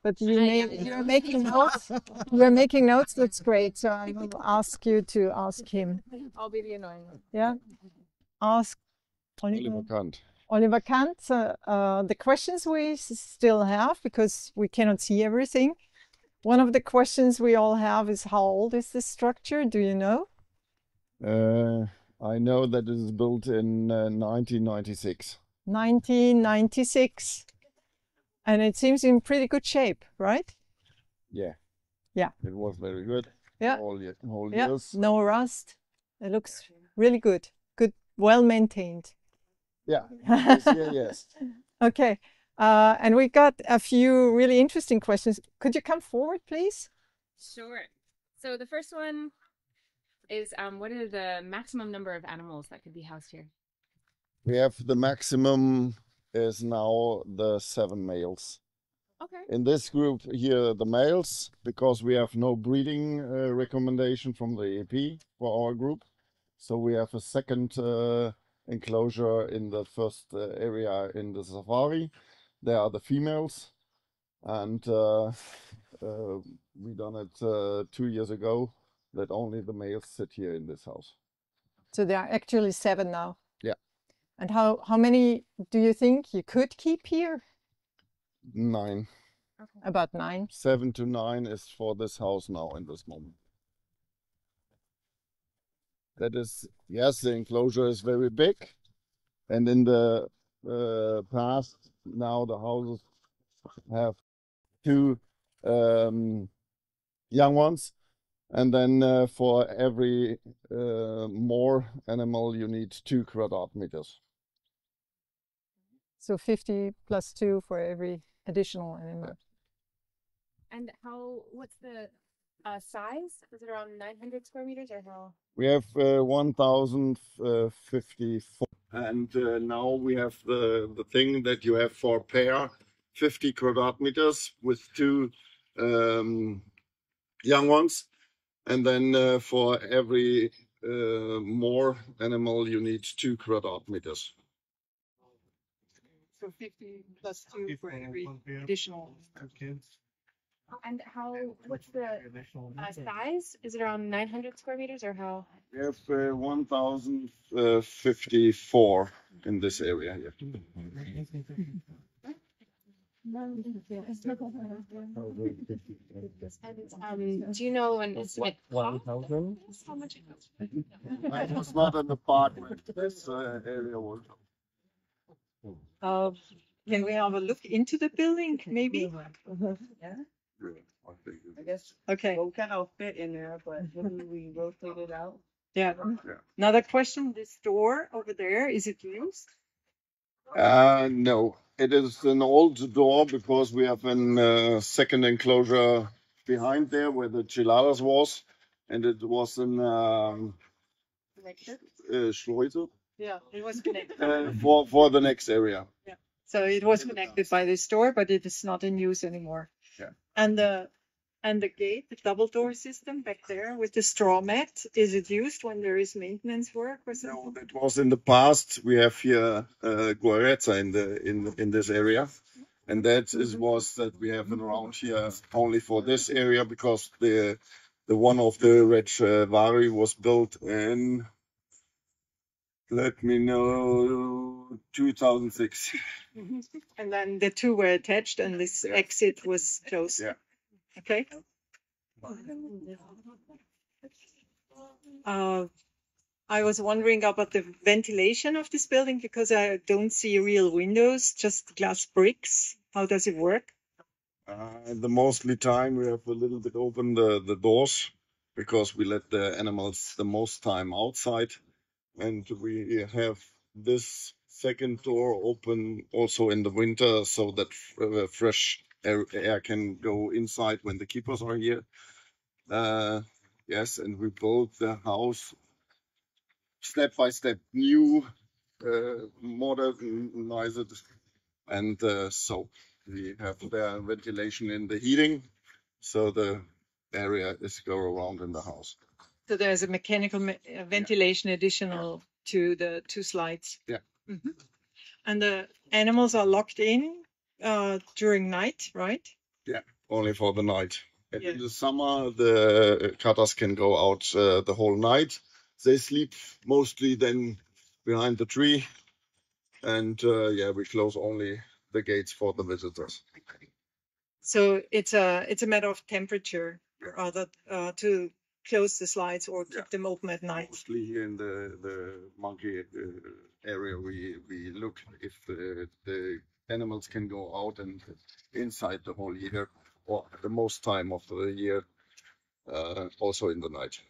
but you're making notes. You're making notes. That's great. So I will ask you to ask him. I'll be the annoying one. Yeah. Ask Oliver Kant. Oliver Kant. The questions we still have, because we cannot see everything. One of the questions we all have is, how old is this structure? Do you know? I know that it is built in 1996. 1996. And it seems in pretty good shape, right? Yeah. Yeah. It was very good. Yeah. All yeah. years. No rust. It looks really good. Good, well maintained. Yeah. Yes. Okay. And we got a few really interesting questions. Could you come forward, please? Sure. So the first one is, what are the maximum number of animals that could be housed here? We have the maximum is now the 7 males. Okay. In this group here, the males, because we have no breeding recommendation from the EP for our group. So we have a second enclosure in the first area in the safari. There are the females, and we done it 2 years ago that only the males sit here in this house. So there are actually 7 now. Yeah. And how many do you think you could keep here? 9. Okay. About 9. 7 to 9 is for this house now in this moment. That is, yes, the enclosure is very big, and in the past now the houses have 2 young ones, and then for every more animal you need 2 quadrat meters. So 50 plus 2 for every additional animal. And what's the size? Is it around 900 square meters or how? We have 1054, and now we have the thing that you have for pair 50 quadrat meters with 2 young ones, and then for every more animal you need 2 quadrat meters. So 50 plus 2 for every additional. And what's the size? Is it around 900 square meters or how? We have 1054 in this area here. And do you know an estimate? 1,000. How much it costs? It was not an apartment. This area was. Can we have a look into the building, maybe? Yeah. I guess Okay. we'll kind of fit in there, but maybe we rotate it out. Yeah. Another question. This door over there, is it used? No, it is an old door because we have a second enclosure behind there where the Chiladas was, and it was an Schleuse Yeah, it was connected. for the next area. Yeah. So it was connected by this door, but it is not in use anymore. Yeah. And the gate, the double door system back there with the straw mat, is it used when there is maintenance work or something? No, that was in the past. We have here guarezza in this area, and that was that we have around here only for this area because the one of the red Vari was built in, let me know, 2006. And then the two were attached, and this exit was closed. Yeah. Okay. I was wondering about the ventilation of this building because I don't see real windows, just glass bricks. How does it work? The mostly time we have a little bit open the doors because we let the animals the most time outside, and we have this second door open also in the winter so that fresh air can go inside when the keepers are here. Yes, and we built the house step by step, new, modernized, and so we have the ventilation in the heating, so the area is go around in the house. So there's a mechanical ventilation additional to the two slides. Yeah. Mm-hmm. And the animals are locked in during night, right? Yeah, only for the night. And in the summer, the cutters can go out the whole night. They sleep mostly then behind the tree, and we close only the gates for the visitors. So it's a matter of temperature, rather to close the slides or keep them open at night. Mostly here in the monkey area, we look if the animals can go out and inside the whole year, or the most time of the year, also in the night.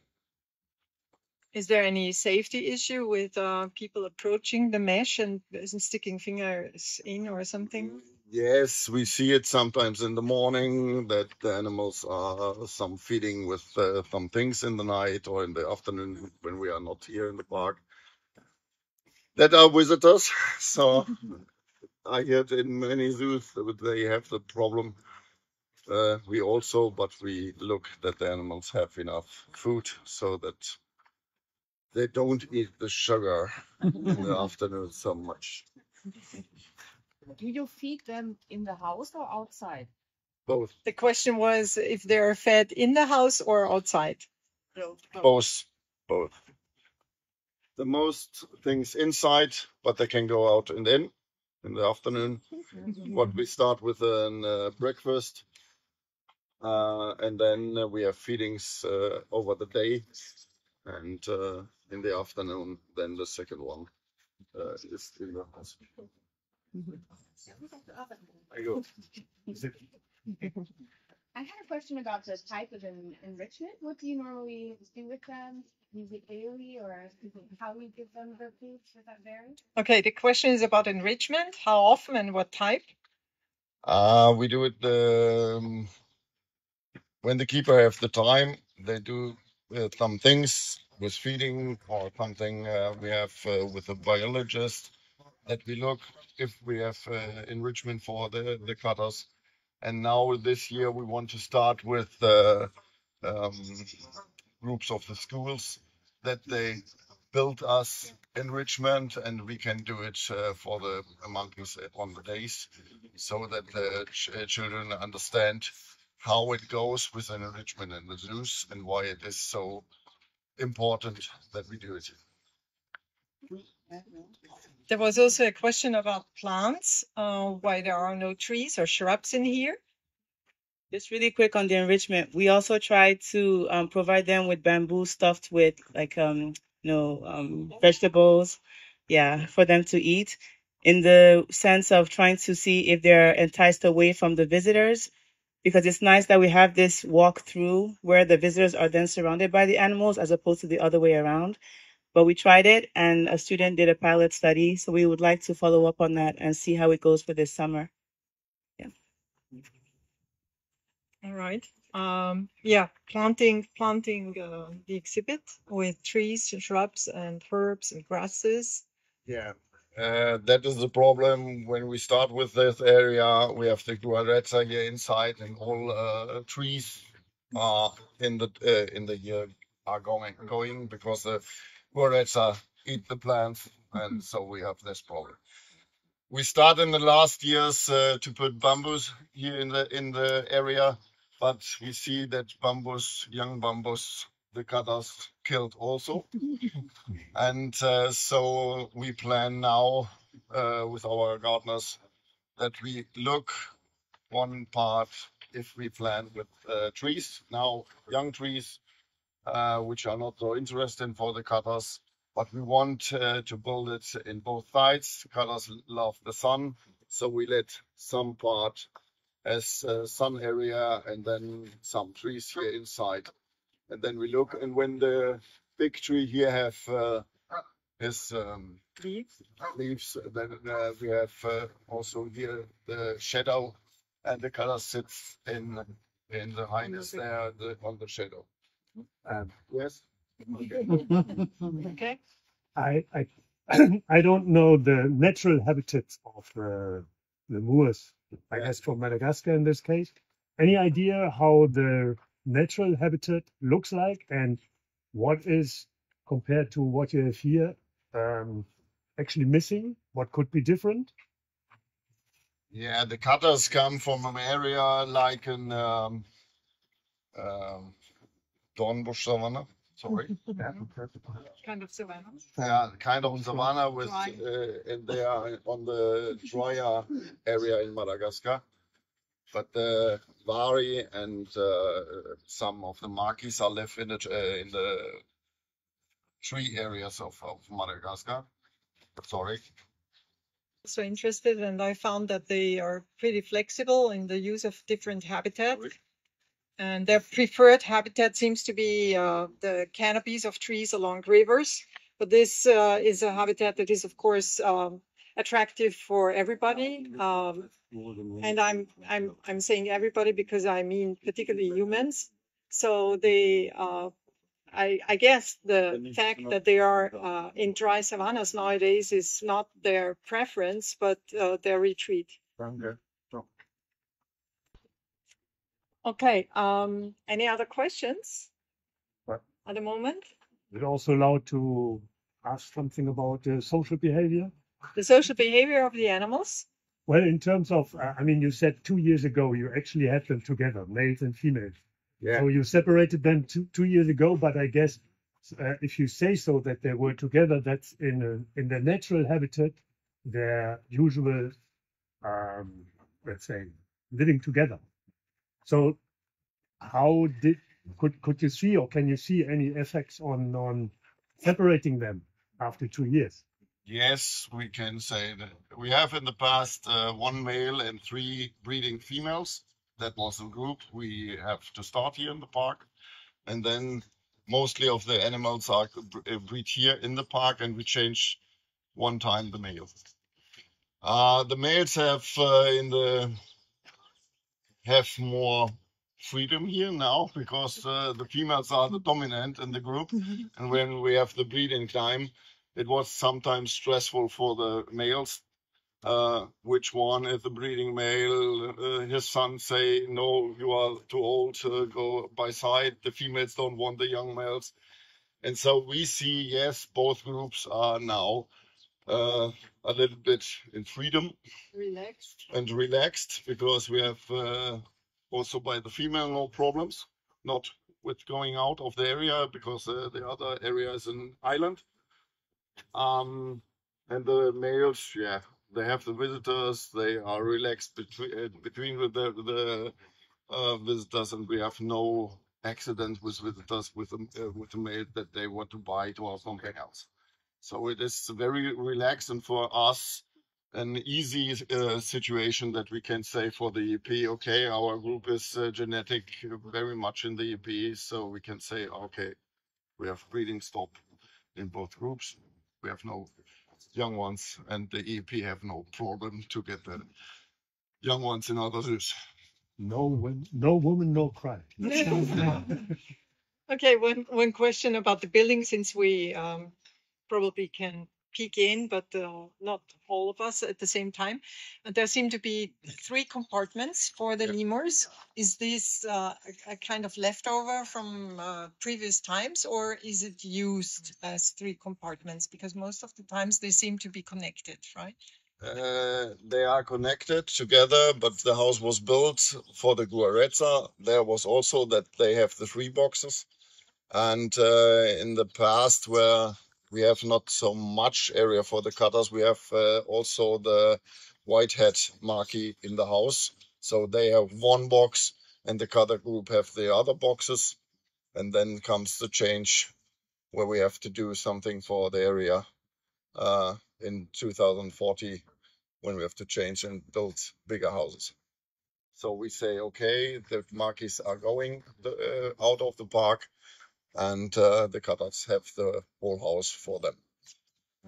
Is there any safety issue with people approaching the mesh and sticking fingers in or something? Yes, we see it sometimes in the morning that the animals are some feeding with some things in the night or in the afternoon when we are not here in the park. That are visitors. So I heard in many zoos that they have the problem. We also, but we look that the animals have enough food so that they don't eat the sugar in the afternoon so much. Do you feed them in the house or outside? Both. The question was if they're fed in the house or outside. Both. The most things inside, but they can go out and in the afternoon. What we start with a breakfast, and then we have feedings over the day, and in the afternoon, then the second one is in the house. There you go. I had a question about the type of enrichment. What do you normally do with them? Use it daily, or how you give them the food? Does that vary? Okay, the question is about enrichment. How often and what type? We do it when the keeper have the time. They do some things with feeding or something. We have with a biologist that we look if we have enrichment for the cutters. And now this year we want to start with groups of the schools that they build us enrichment, and we can do it for the monkeys on the days, so that the children understand how it goes with an enrichment in the zoos and why it is so important that we do it. There was also a question about plants, why there are no trees or shrubs in here. Just really quick on the enrichment, we also try to provide them with bamboo stuffed with like vegetables, for them to eat, in the sense of trying to see if they're enticed away from the visitors. because it's nice that we have this walk through where the visitors are then surrounded by the animals as opposed to the other way around. But we tried it and a student did a pilot study. So we would like to follow up on that and see how it goes for this summer. Yeah. All right. Yeah, planting the exhibit with trees, shrubs, and herbs and grasses. Yeah, that is the problem when we start with this area. We have the guarezza here inside, and all trees are in the year are going because the guarezza eat the plants, and so we have this problem. We started in the last years to put bamboos here in the area, but we see that young bamboos, the cutters killed also. And so we plan now with our gardeners that we look one part if we plant with trees, now young trees, which are not so interesting for the cutters, but we want to build it in both sides. Cutters love the sun, so we let some part as sun area and then some trees here inside. And then we look, and when the big tree here have his leaves, then we have also here the shadow, and the color sits in the highness there on the shadow. Yes. Okay. I I don't know the natural habitats of the moors, I guess from Madagascar in this case. Any idea how the natural habitat looks like and what is compared to what you have here actually missing? What could be different? Yeah, the cutters come from an area like in Dornbush savanna. Sorry. Kind of savanna. Yeah, kind of savanna with and they are on the drier area in Madagascar. But the Wari and some of the monkeys are live in the tree areas of Madagascar. Sorry. So interested, and I found that they are pretty flexible in the use of different habitats. And their preferred habitat seems to be the canopies of trees along rivers. But this is a habitat that is, of course, attractive for everybody. And I'm saying everybody because I mean particularly humans. So they, I guess the fact that they are in dry savannas nowadays is not their preference, but their retreat. Okay. Any other questions at the moment? Is it also allowed to ask something about the social behavior? The social behavior of the animals? Well, in terms of, I mean, you said 2 years ago you actually had them together, males and females. Yeah. So you separated them 2 years ago, but I guess if you say so that they were together, that's in the natural habitat, their usual, let's say, living together. So how could you see, or can you see any effects on separating them after 2 years? Yes, we can say that we have in the past 1 male and 3 breeding females. That was the group we have to start here in the park, and then mostly of the animals are breed here in the park, and we change one time the male. The males have more freedom here now because the females are the dominant in the group, and when we have the breeding time, it was sometimes stressful for the males. Which one is the breeding male? His son say, no, you are too old to go by side. The females don't want the young males. And so we see, yes, both groups are now a little bit in freedom. Relaxed because we have also by the female no problems, not with going out of the area because the other area is an island. And the males, yeah, they have the visitors. They are relaxed between the visitors, and we have no accident with visitors with the male that they want to bite or something else. So it is very relaxed, and for us, an easy situation that we can say for the EP, okay, our group is genetic very much in the EP, so we can say, okay, we have breeding stop in both groups. We have no young ones, and the EP have no problem to get the young ones in other zoos. No woman, no cry. Okay, one question about the building, since we probably can peek in, but not all of us at the same time. There seem to be 3 compartments for the lemurs. Is this a kind of leftover from previous times, or is it used as 3 compartments? Because most of the times they seem to be connected, right? They are connected together, but the house was built for the Guarezza. There was also that they have the 3 boxes. And in the past, where we have not so much area for the cutters, we have also the whitehead marquee in the house. So they have 1 box, and the cutter group have the other boxes. And then comes the change where we have to do something for the area in 2040, when we have to change and build bigger houses. So we say, okay, the marquees are going out of the park, and the cutters have the whole house for them.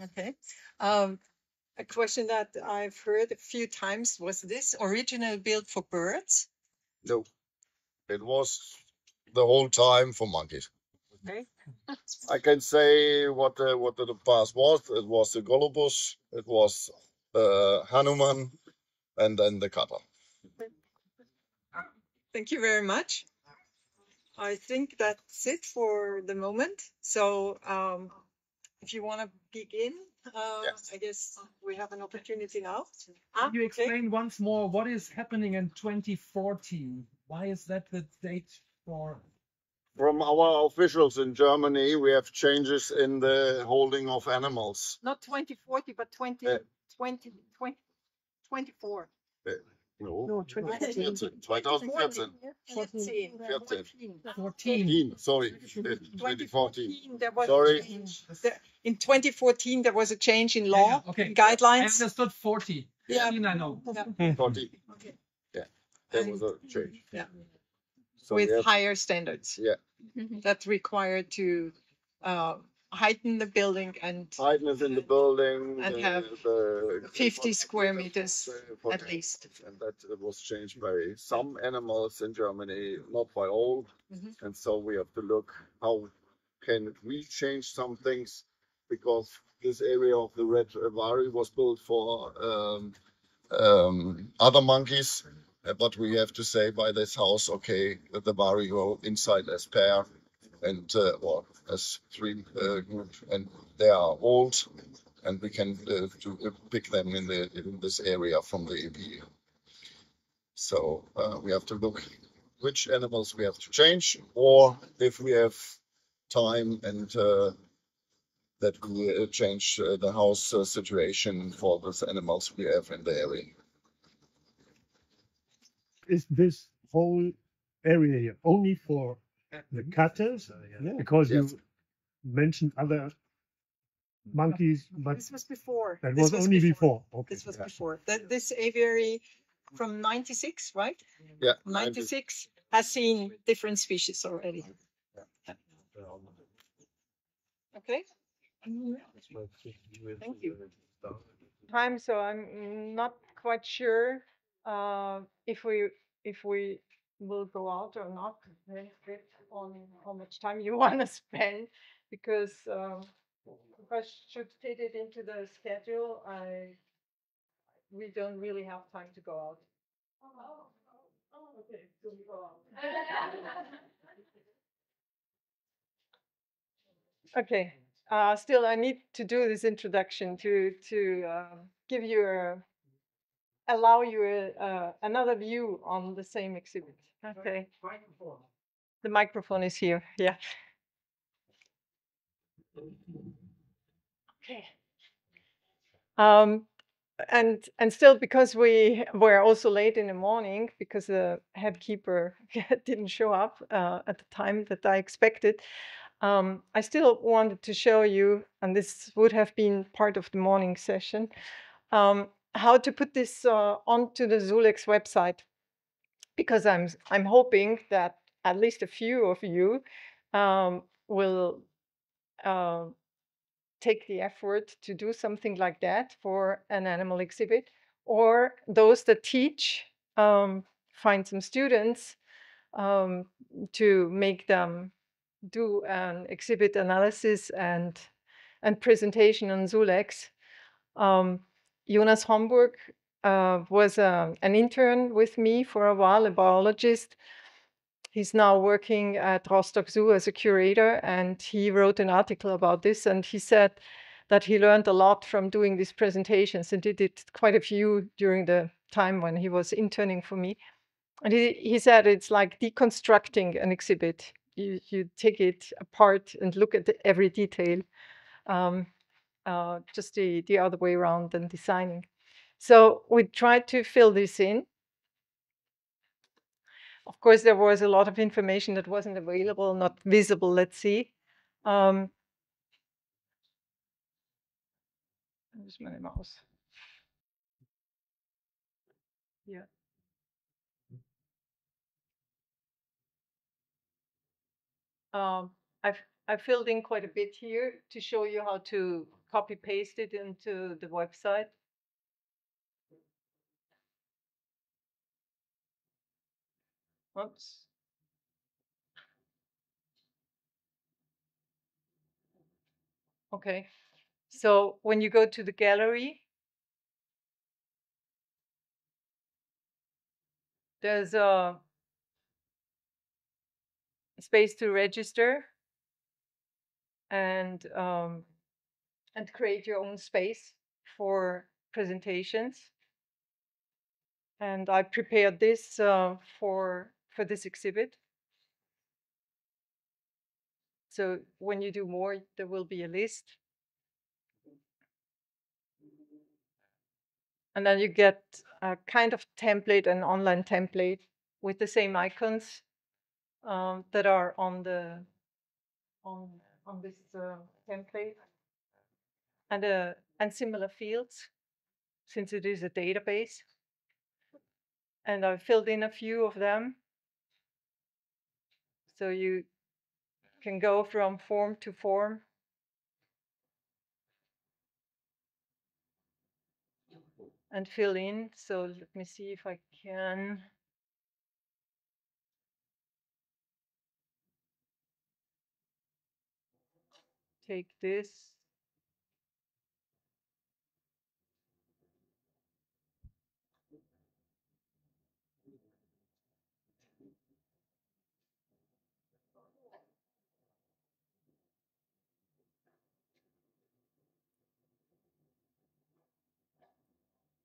Okay. A question that I've heard a few times, was this originally built for birds? No, it was the whole time for monkeys. Okay. I can say what the past was. It was the Golubus, it was Hanuman, and then the cutter. Thank you very much. I think that's it for the moment. So if you want to begin, I guess we have an opportunity now. Can you explain once more what is happening in 2014? Why is that the date for? From our officials in Germany, we have changes in the holding of animals. Not 2040, but 2024. No, 2014. 2014. 14. Sorry, 2014. There was Sorry. a change. In 2014, there was a change in law, Yeah, okay. guidelines. I understood 40. Yeah. 14, I know. 40. Yeah, there was a change. Yeah. So With higher standards. Yeah. That's required to heighten the building and Height in the building and have 50 square meters at least. And that was changed by some animals in Germany, not by all. And so we have to look how can we change some things, because this area of the red vari was built for other monkeys. But we have to say by this house, okay, that the vari go inside as pair and or as 3 group, and they are old, and we can pick them in this area from the EP. So we have to look which animals we have to change, or if we have time and that we change the house situation for those animals we have in the area. Is this whole area here only for the cutters? Because you mentioned other monkeys, but this was before. That was only before. Okay. This was before. This aviary from 96, right? Yeah. 96 has seen different species already. Yeah. Okay. Thank you. Time, so I'm not quite sure if we will go out or not. Depends on how much time you want to spend, because if I should fit it into the schedule, we don't really have time to go out. Okay, so we go out. Okay. Still, I need to do this introduction to give you allow you another view on the same exhibit. Okay. The microphone is here. Yeah. Okay. And still, because we were also late in the morning, because the head keeper didn't show up at the time that I expected, I still wanted to show you, and this would have been part of the morning session, how to put this onto the ZooLex website, because I'm hoping that at least a few of you will take the effort to do something like that for an animal exhibit, or those that teach find some students to make them do an exhibit analysis and presentation on ZooLex. Jonas Homburg was an intern with me for a while, a biologist. He's now working at Rostock Zoo as a curator, and he wrote an article about this, and he said that he learned a lot from doing these presentations, and he did quite a few during the time when he was interning for me. And he said it's like deconstructing an exhibit. You take it apart and look at every detail, just the other way around than designing. So we tried to fill this in. Of course, there was a lot of information that wasn't available, not visible, let's see. Where's my mouse? Yeah. I filled in quite a bit here to show you how to copy paste it into the website. Oops. Okay. So when you go to the gallery, there's a space to register and create your own space for presentations. And I prepared this for this exhibit. So when you do more, there will be a list. And then you get a kind of template, an online template with the same icons that are on the on this template, and similar fields, since it is a database. And I filled in a few of them, so you can go from form to form. And fill in. So let me see if I can. Take this.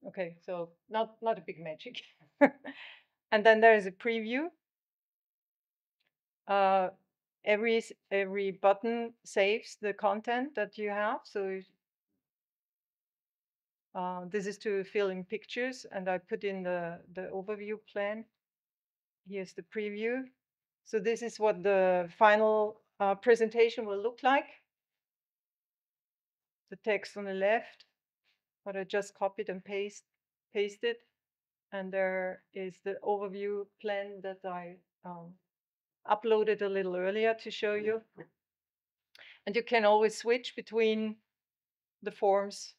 Okay, so not a big magic. And then there is a preview. Every button saves the content that you have. So this is to fill in pictures, and I put in the overview plan. Here's the preview. So this is what the final presentation will look like. The text on the left, what I just copied and pasted. And there is the overview plan that I uploaded a little earlier to show you. And you can always switch between the forms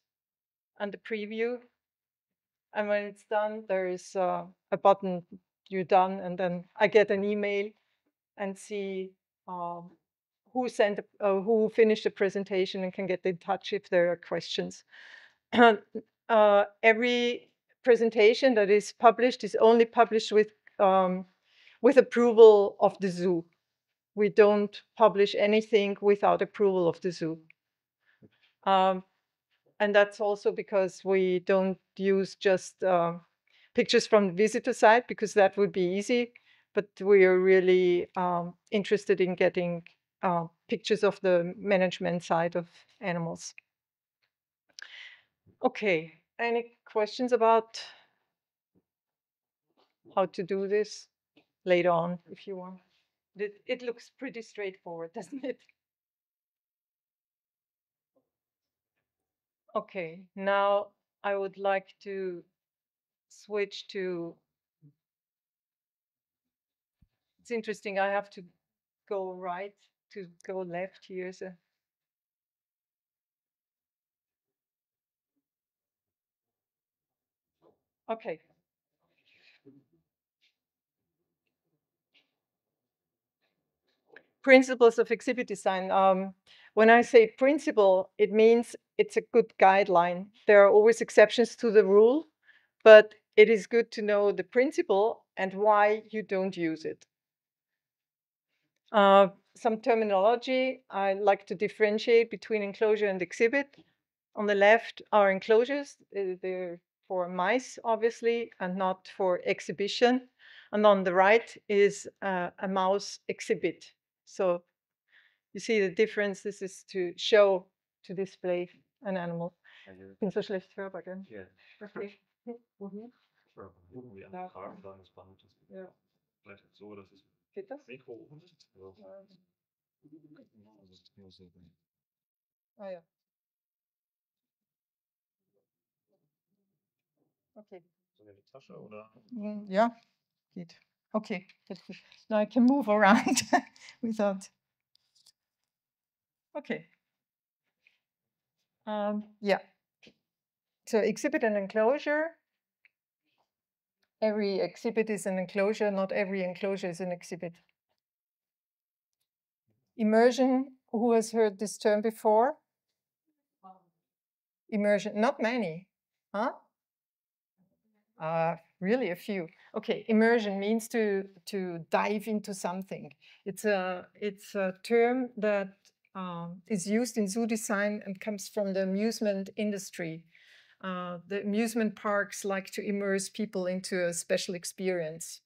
and the preview. And when it's done, there is a button, you're done, and then I get an email and see who finished the presentation and can get in touch if there are questions. Every presentation that is published is only published with approval of the zoo. We don't publish anything without approval of the zoo. And that's also because we don't use just pictures from the visitor site, because that would be easy. But we are really interested in getting pictures of the management side of animals. Okay, any questions about how to do this later on, if you want? It looks pretty straightforward, doesn't it? Okay, now I would like to switch to, it's interesting, I have to go right to go left here. So. Okay. Principles of exhibit design. When I say principle, it means it's a good guideline. There are always exceptions to the rule, but it is good to know the principle and why you don't use it. Some terminology, I like to differentiate between enclosure and exhibit. On the left are enclosures. They're for mice, obviously, and not for exhibition. And on the right is a mouse exhibit. So you see the difference. This is to show, to display an animal. Ich bin so schlecht hörbar, gell? Ja. Okay. Wohin? Ja. Ja. Vielleicht so, dass es geht das? Mikro. Ah ja. Okay. So in die Tasche oder? Ja, geht. Okay, that's good. Now I can move around without. Okay. Yeah. So exhibit and enclosure. Every exhibit is an enclosure. Not every enclosure is an exhibit. Immersion. Who has heard this term before? Immersion. Not many. Huh? Really a few. Okay, immersion means to dive into something. It's a term that is used in zoo design and comes from the amusement industry. The amusement parks like to immerse people into a special experience.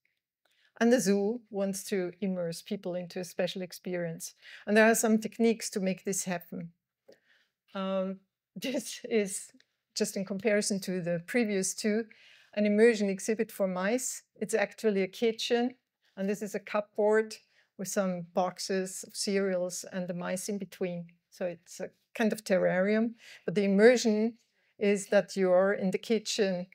And the zoo wants to immerse people into a special experience. And there are some techniques to make this happen. This is just in comparison to the previous two, an immersion exhibit for mice. It's actually a kitchen, and this is a cupboard with some boxes of cereals and the mice in between. So it's a kind of terrarium, but the immersion is that you're in the kitchen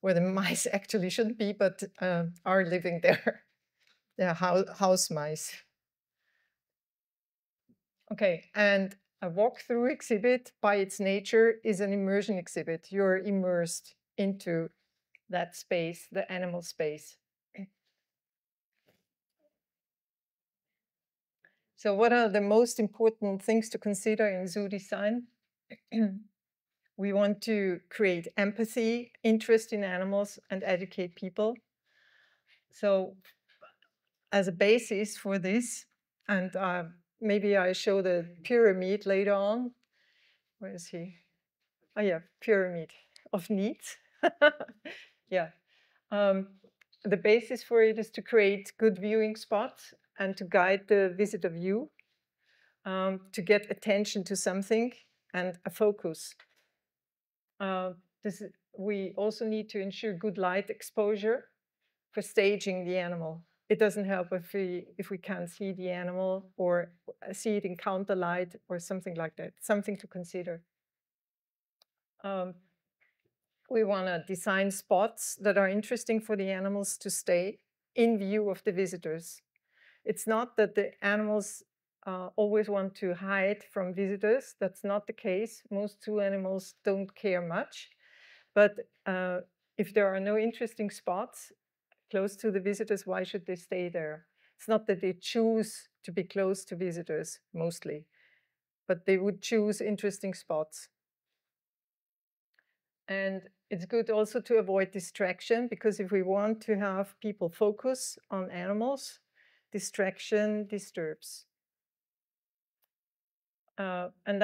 where the mice actually shouldn't be, but are living there. They're house mice. Okay, and a walkthrough exhibit by its nature is an immersion exhibit. You're immersed into that space, the animal space. So what are the most important things to consider in zoo design? We want to create empathy, interest in animals, and educate people. So as a basis for this, and maybe I show the pyramid later on. Where is he? Oh yeah, pyramid of needs. Yeah. The basis for it is to create good viewing spots and to guide the visitor view, to get attention to something and a focus. We also need to ensure good light exposure for staging the animal. It doesn't help if we can't see the animal or see it in counter light or something like that. Something to consider. We want to design spots that are interesting for the animals to stay in view of the visitors. It's not that the animals always want to hide from visitors. That's not the case. Most zoo animals don't care much. But if there are no interesting spots close to the visitors, why should they stay there? It's not that they choose to be close to visitors mostly, but they would choose interesting spots. And it's good also to avoid distraction, because if we want to have people focus on animals, distraction disturbs. And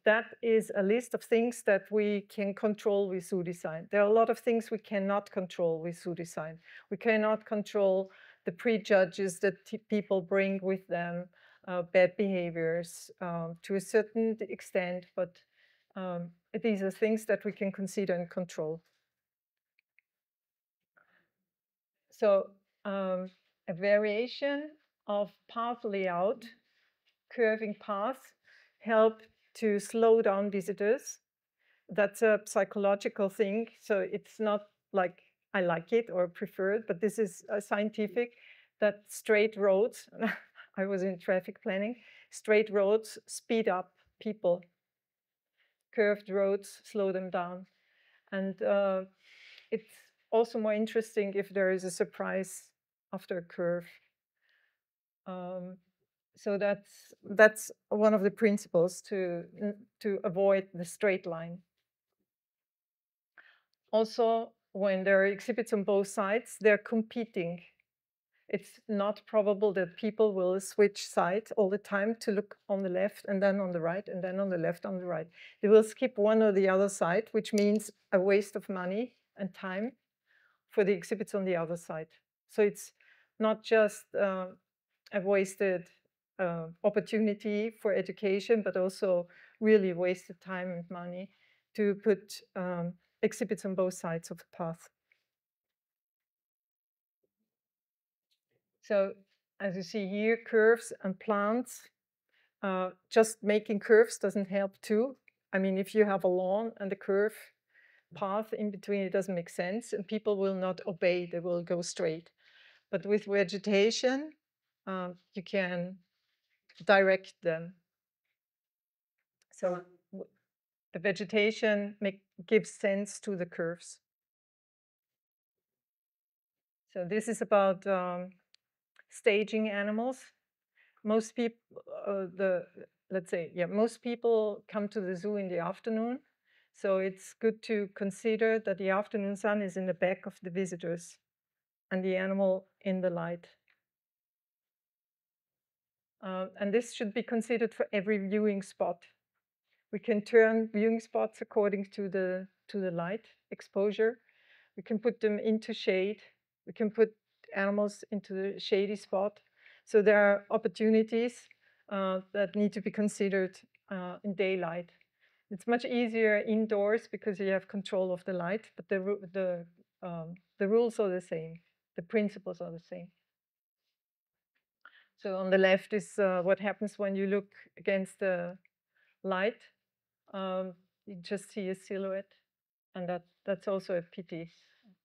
that is a list of things that we can control with zoo design. There are a lot of things we cannot control with zoo design. We cannot control the prejudges that people bring with them, bad behaviors to a certain extent, but these are things that we can consider and control. So a variation of path layout, curving paths, help to slow down visitors. that's a psychological thing. So it's not like I like it or prefer it, but this is scientific, that straight roads, I was in traffic planning, straight roads speed up people. Curved roads slow them down. And it's also more interesting if there is a surprise after a curve. So that's one of the principles to avoid the straight line. Also, when there are exhibits on both sides, they're competing. It's not probable that people will switch sides all the time to look on the left and then on the right and then on the left on the right. They will skip one or the other side, which means a waste of money and time for the exhibits on the other side. So it's not just a wasted opportunity for education, but also really wasted time and money to put exhibits on both sides of the path. So as you see here, curves and plants, just making curves doesn't help too. I mean, if you have a lawn and a curve path in between, it doesn't make sense and people will not obey, they will go straight. But with vegetation, you can direct them. So the vegetation gives sense to the curves. So this is about staging animals. Most people, most people come to the zoo in the afternoon. So it's good to consider that the afternoon sun is in the back of the visitors and the animal in the light. And this should be considered for every viewing spot. We can turn viewing spots according to the light exposure. We can put them into shade. We can put animals into the shady spot. So there are opportunities that need to be considered in daylight. It's much easier indoors because you have control of the light, but the rules are the same. The principles are the same. So on the left is what happens when you look against the light. You just see a silhouette, and that's also a pity,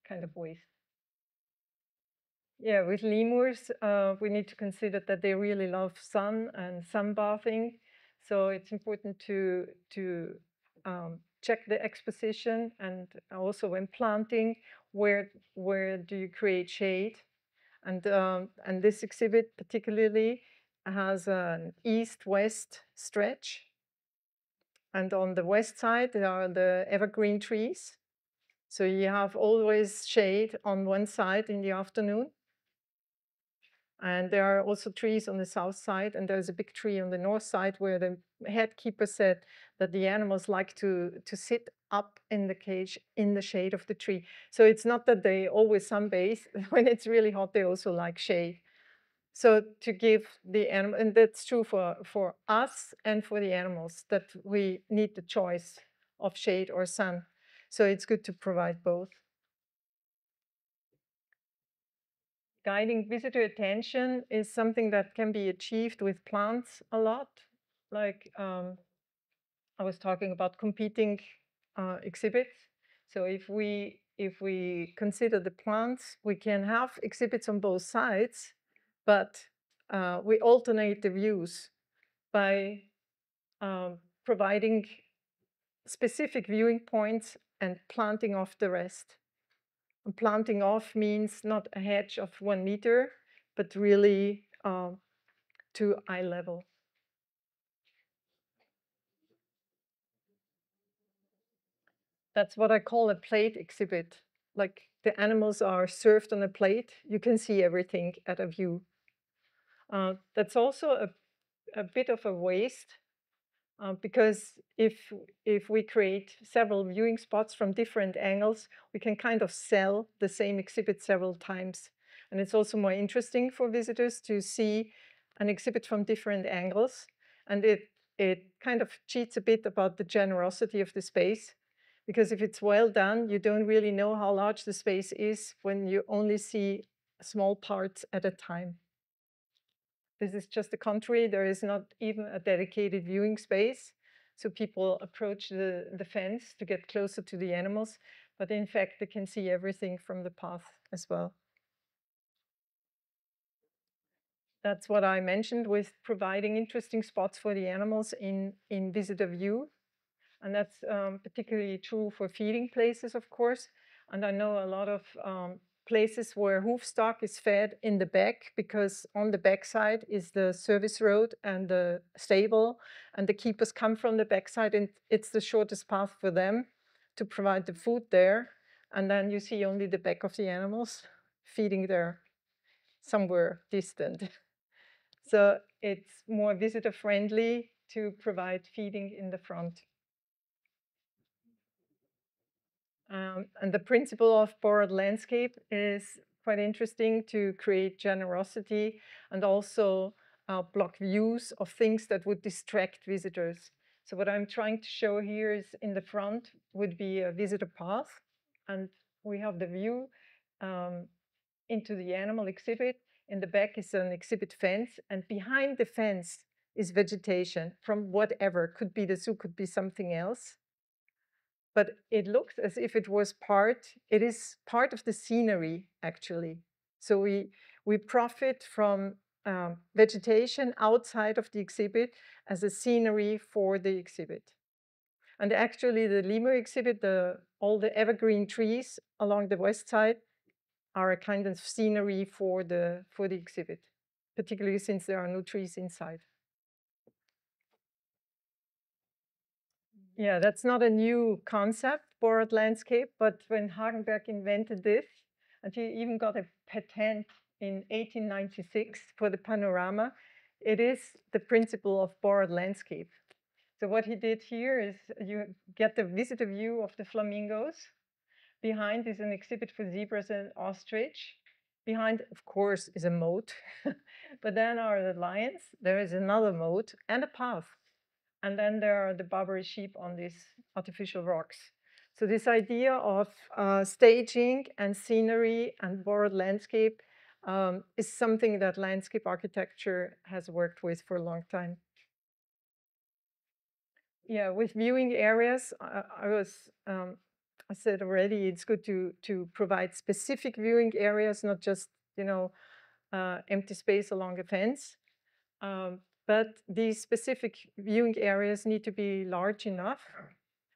kind of waste. Yeah, with lemurs, we need to consider that they really love sun and sunbathing. So it's important to check the exposition, and also when planting, where do you create shade? And this exhibit particularly has an east-west stretch. And on the west side, there are the evergreen trees. So you have always shade on one side in the afternoon. And there are also trees on the south side, and there's a big tree on the north side where the head keeper said that the animals like to sit up in the cage in the shade of the tree. So it's not that they always sunbathe. When it's really hot, they also like shade. So to give the animal, and that's true for us and for the animals, that we need the choice of shade or sun. So it's good to provide both. Guiding visitor attention is something that can be achieved with plants a lot. Like I was talking about competing exhibits. So if we consider the plants, we can have exhibits on both sides, but we alternate the views by providing specific viewing points and planting off the rest. And planting off means not a hedge of 1 meter, but really to eye level. That's what I call a plate exhibit. Like the animals are served on a plate, you can see everything at a view. That's also a bit of a waste because if we create several viewing spots from different angles, we can kind of sell the same exhibit several times. And it's also more interesting for visitors to see an exhibit from different angles. And it kind of cheats a bit about the generosity of the space. Because if it's well done, you don't really know how large the space is when you only see small parts at a time. This is just the contrary. There is not even a dedicated viewing space. So people approach the fence to get closer to the animals, but in fact, they can see everything from the path as well. That's what I mentioned with providing interesting spots for the animals in visitor view. And that's particularly true for feeding places, of course. And I know a lot of places where hoof stock is fed in the back, because on the backside is the service road and the stable, and the keepers come from the backside, and it's the shortest path for them to provide the food there. And then you see only the back of the animals feeding there somewhere distant. So it's more visitor friendly to provide feeding in the front. And the principle of borrowed landscape is quite interesting, to create generosity and also block views of things that would distract visitors. So what I'm trying to show here is, in the front would be a visitor path, and we have the view into the animal exhibit. In the back is an exhibit fence, and behind the fence is vegetation from whatever. Could be the zoo, could be something else. But it looks as if it was it is part of the scenery, actually. So we profit from vegetation outside of the exhibit as a scenery for the exhibit. And actually the lemur exhibit, all the evergreen trees along the west side are a kind of scenery for the exhibit, particularly since there are no trees inside. Yeah, that's not a new concept, borrowed landscape, but when Hagenberg invented this, and he even got a patent in 1896 for the panorama, it is the principle of borrowed landscape. So what he did here is, you get the visitor view of the flamingos. Behind is an exhibit for zebras and ostrich. Behind, of course, is a moat, but then are the lions. There is another moat and a path. And then there are the Barbary sheep on these artificial rocks. So this idea of staging and scenery and borrowed landscape is something that landscape architecture has worked with for a long time. Yeah, with viewing areas, I said already, it's good to provide specific viewing areas, not just, empty space along a fence. But these specific viewing areas need to be large enough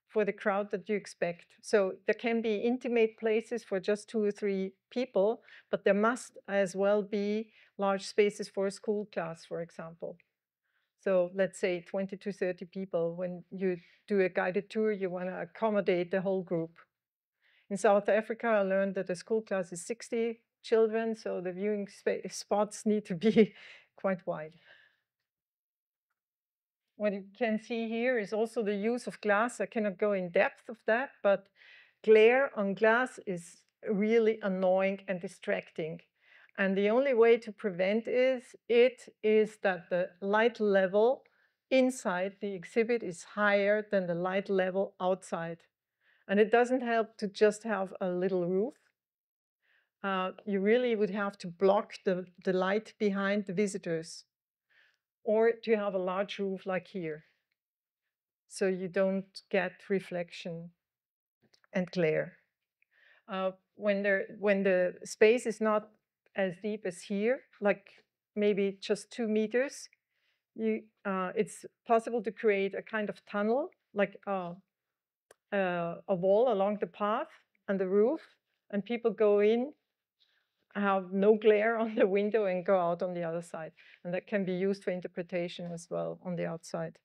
for the crowd that you expect. So there can be intimate places for just 2 or 3 people, but there must as well be large spaces for a school class, for example. So let's say 20 to 30 people. When you do a guided tour, you want to accommodate the whole group. In South Africa, I learned that the school class is 60 children, so the viewing spots need to be quite wide. What you can see here is also the use of glass. I cannot go in depth of that, but glare on glass is really annoying and distracting. And the only way to prevent it is that the light level inside the exhibit is higher than the light level outside. And it doesn't help to just have a little roof. You really would have to block the light behind the visitors, or to have a large roof like here, so you don't get reflection and glare. When the space is not as deep as here, like maybe just 2 meters, it's possible to create a kind of tunnel, like a wall along the path and the roof, and people go in, have no glare on the window, and go out on the other side. And that can be used for interpretation as well on the outside.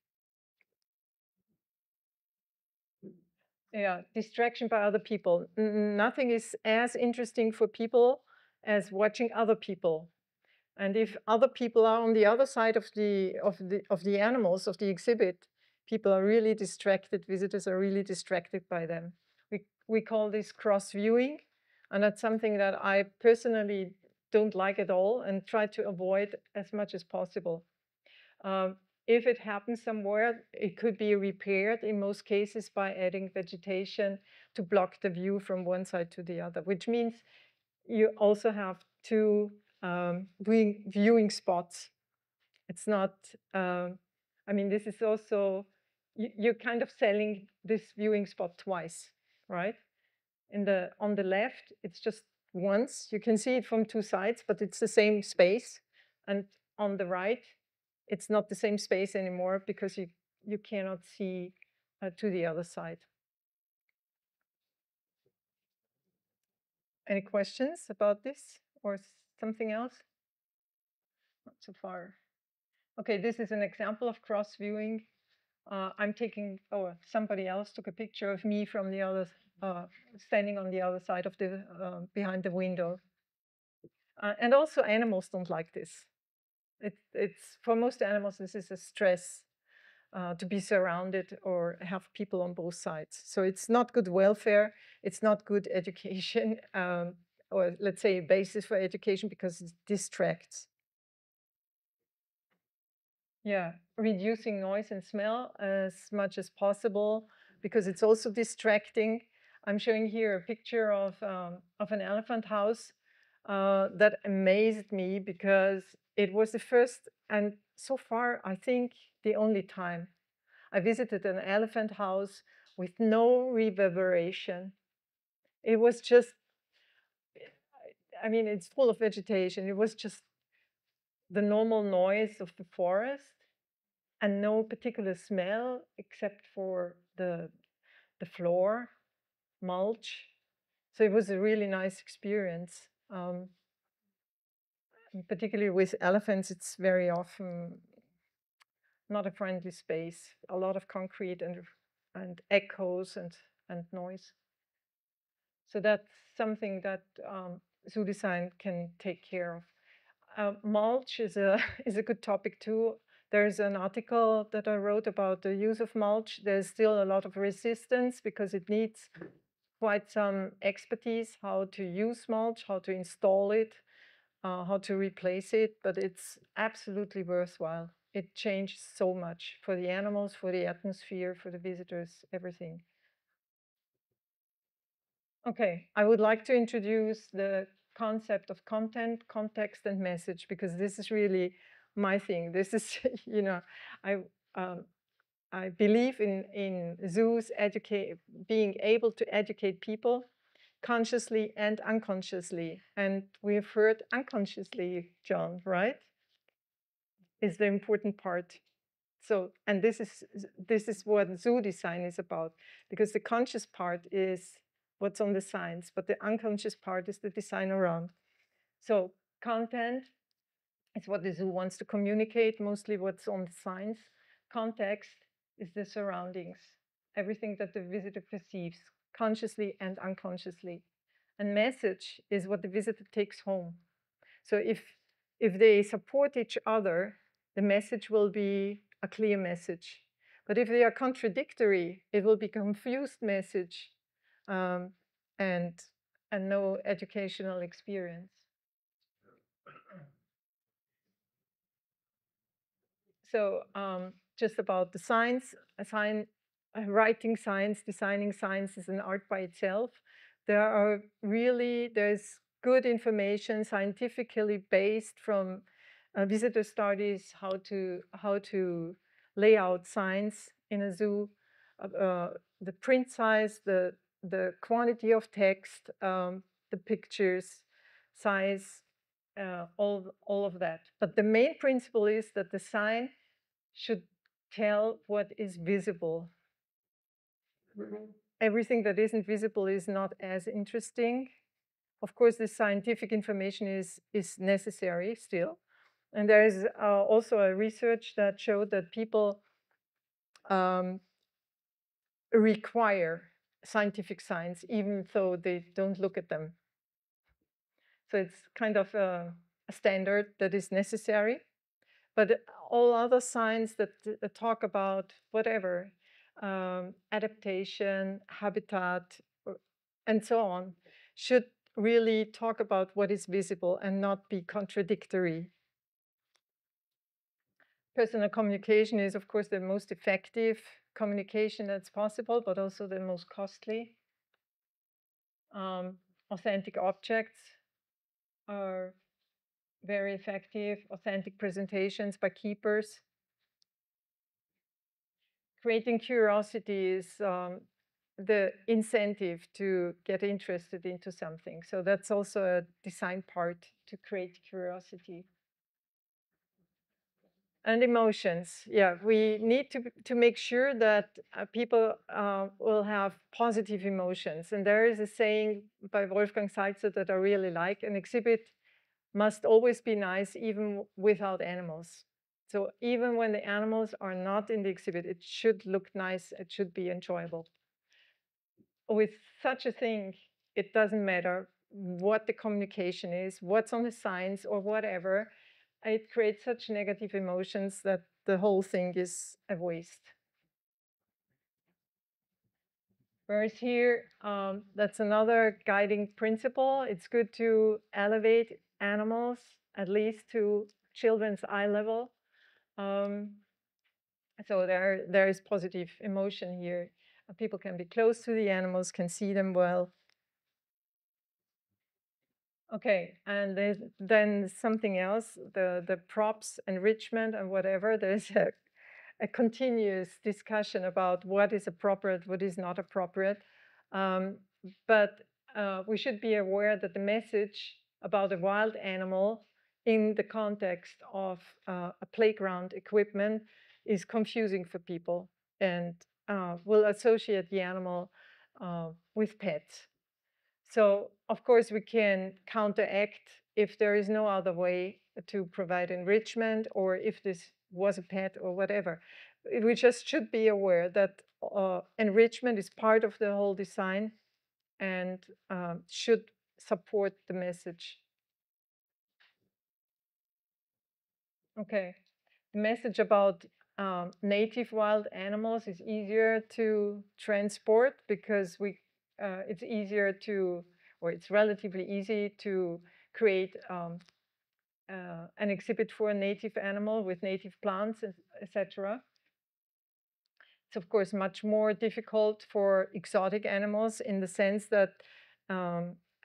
Yeah, distraction by other people. Nothing is as interesting for people as watching other people. And if other people are on the other side of the animals, of the exhibit, people are really distracted. Visitors are really distracted by them. We call this cross viewing, and that's something that I personally don't like at all and try to avoid as much as possible. If it happens somewhere, it could be repaired in most cases by adding vegetation to block the view from one side to the other, which means you also have 2 viewing spots. It's not, I mean, this is also you're kind of selling this viewing spot twice, right? On the left, it's just once. You can see it from two sides, but it's the same space. And on the right, it's not the same space anymore because you cannot see to the other side. Any questions about this or something else? Not so far. Okay, this is an example of cross viewing. I'm taking, somebody else took a picture of me from the other, standing on the other side of the, behind the window. And also animals don't like this. It's for most animals, this is a stress to be surrounded or have people on both sides. So it's not good welfare. It's not good education, or let's say a basis for education because it distracts. Yeah, reducing noise and smell as much as possible because it's also distracting. I'm showing here a picture of an elephant house that amazed me because it was the first and so far, I think, the only time I visited an elephant house with no reverberation. It was just, I mean, it's full of vegetation. It was just the normal noise of the forest and no particular smell except for the floor, mulch. So it was a really nice experience. Particularly with elephants, it's very often not a friendly space. A lot of concrete and echoes and noise. So that's something that zoo design can take care of. Mulch is a is a good topic too. There's an article that I wrote about the use of mulch. There's still a lot of resistance because it needs quite some expertise how to use mulch, how to install it, how to replace it, but it's absolutely worthwhile. It changed so much for the animals, for the atmosphere, for the visitors, everything. Okay, I would like to introduce the concept of content, context, and message, because this is really my thing. This is, you know, I believe in zoos being able to educate people consciously and unconsciously. And we've heard unconsciously, John, right? Is the important part. So, and this is what zoo design is about, because the conscious part is what's on the signs, but the unconscious part is the design around. So content is what the zoo wants to communicate, mostly what's on the signs. Context is the surroundings, everything that the visitor perceives, consciously and unconsciously. And message is what the visitor takes home. So if they support each other, the message will be a clear message. But if they are contradictory, it will be a confused message and no educational experience. So just about the science, writing science, designing science is an art by itself. There's good information, scientifically based from visitor studies, how to lay out science in a zoo, the print size, the quantity of text, the pictures, size, all of that. But the main principle is that the sign should tell what is visible. Everything that isn't visible is not as interesting. Of course, the scientific information is necessary still. And there is also a research that showed that people require scientific signs even though they don't look at them. So it's kind of a standard that is necessary. But all other signs that talk about whatever, adaptation, habitat, and so on, should really talk about what is visible and not be contradictory. Personal communication is, of course, the most effective communication that's possible, but also the most costly. Authentic objects are very effective. Authentic presentations by keepers. creating curiosity is the incentive to get interested into something. So that's also a design part, to create curiosity. And emotions, yeah, we need to make sure that people will have positive emotions. And there is a saying by Wolfgang Salzer that I really like: an exhibit must always be nice even without animals. So even when the animals are not in the exhibit, it should look nice, it should be enjoyable. With such a thing, it doesn't matter what the communication is, what's on the signs or whatever. It creates such negative emotions that the whole thing is a waste. Whereas here, that's another guiding principle. It's good to elevate animals, at least to children's eye level. So there is positive emotion here. People can be close to the animals, can see them well. Okay, and there's then something else, the props, enrichment, and whatever. There's a continuous discussion about what is appropriate, what is not appropriate. But we should be aware that the message about a wild animal in the context of a playground equipment is confusing for people, and will associate the animal with pets. So, of course, we can counteract if there is no other way to provide enrichment, or if this was a pet or whatever. We just should be aware that enrichment is part of the whole design and should support the message. Okay, the message about native wild animals is easier to transport because it's easier to, or it's relatively easy to create an exhibit for a native animal with native plants, etc. It's of course much more difficult for exotic animals in the sense that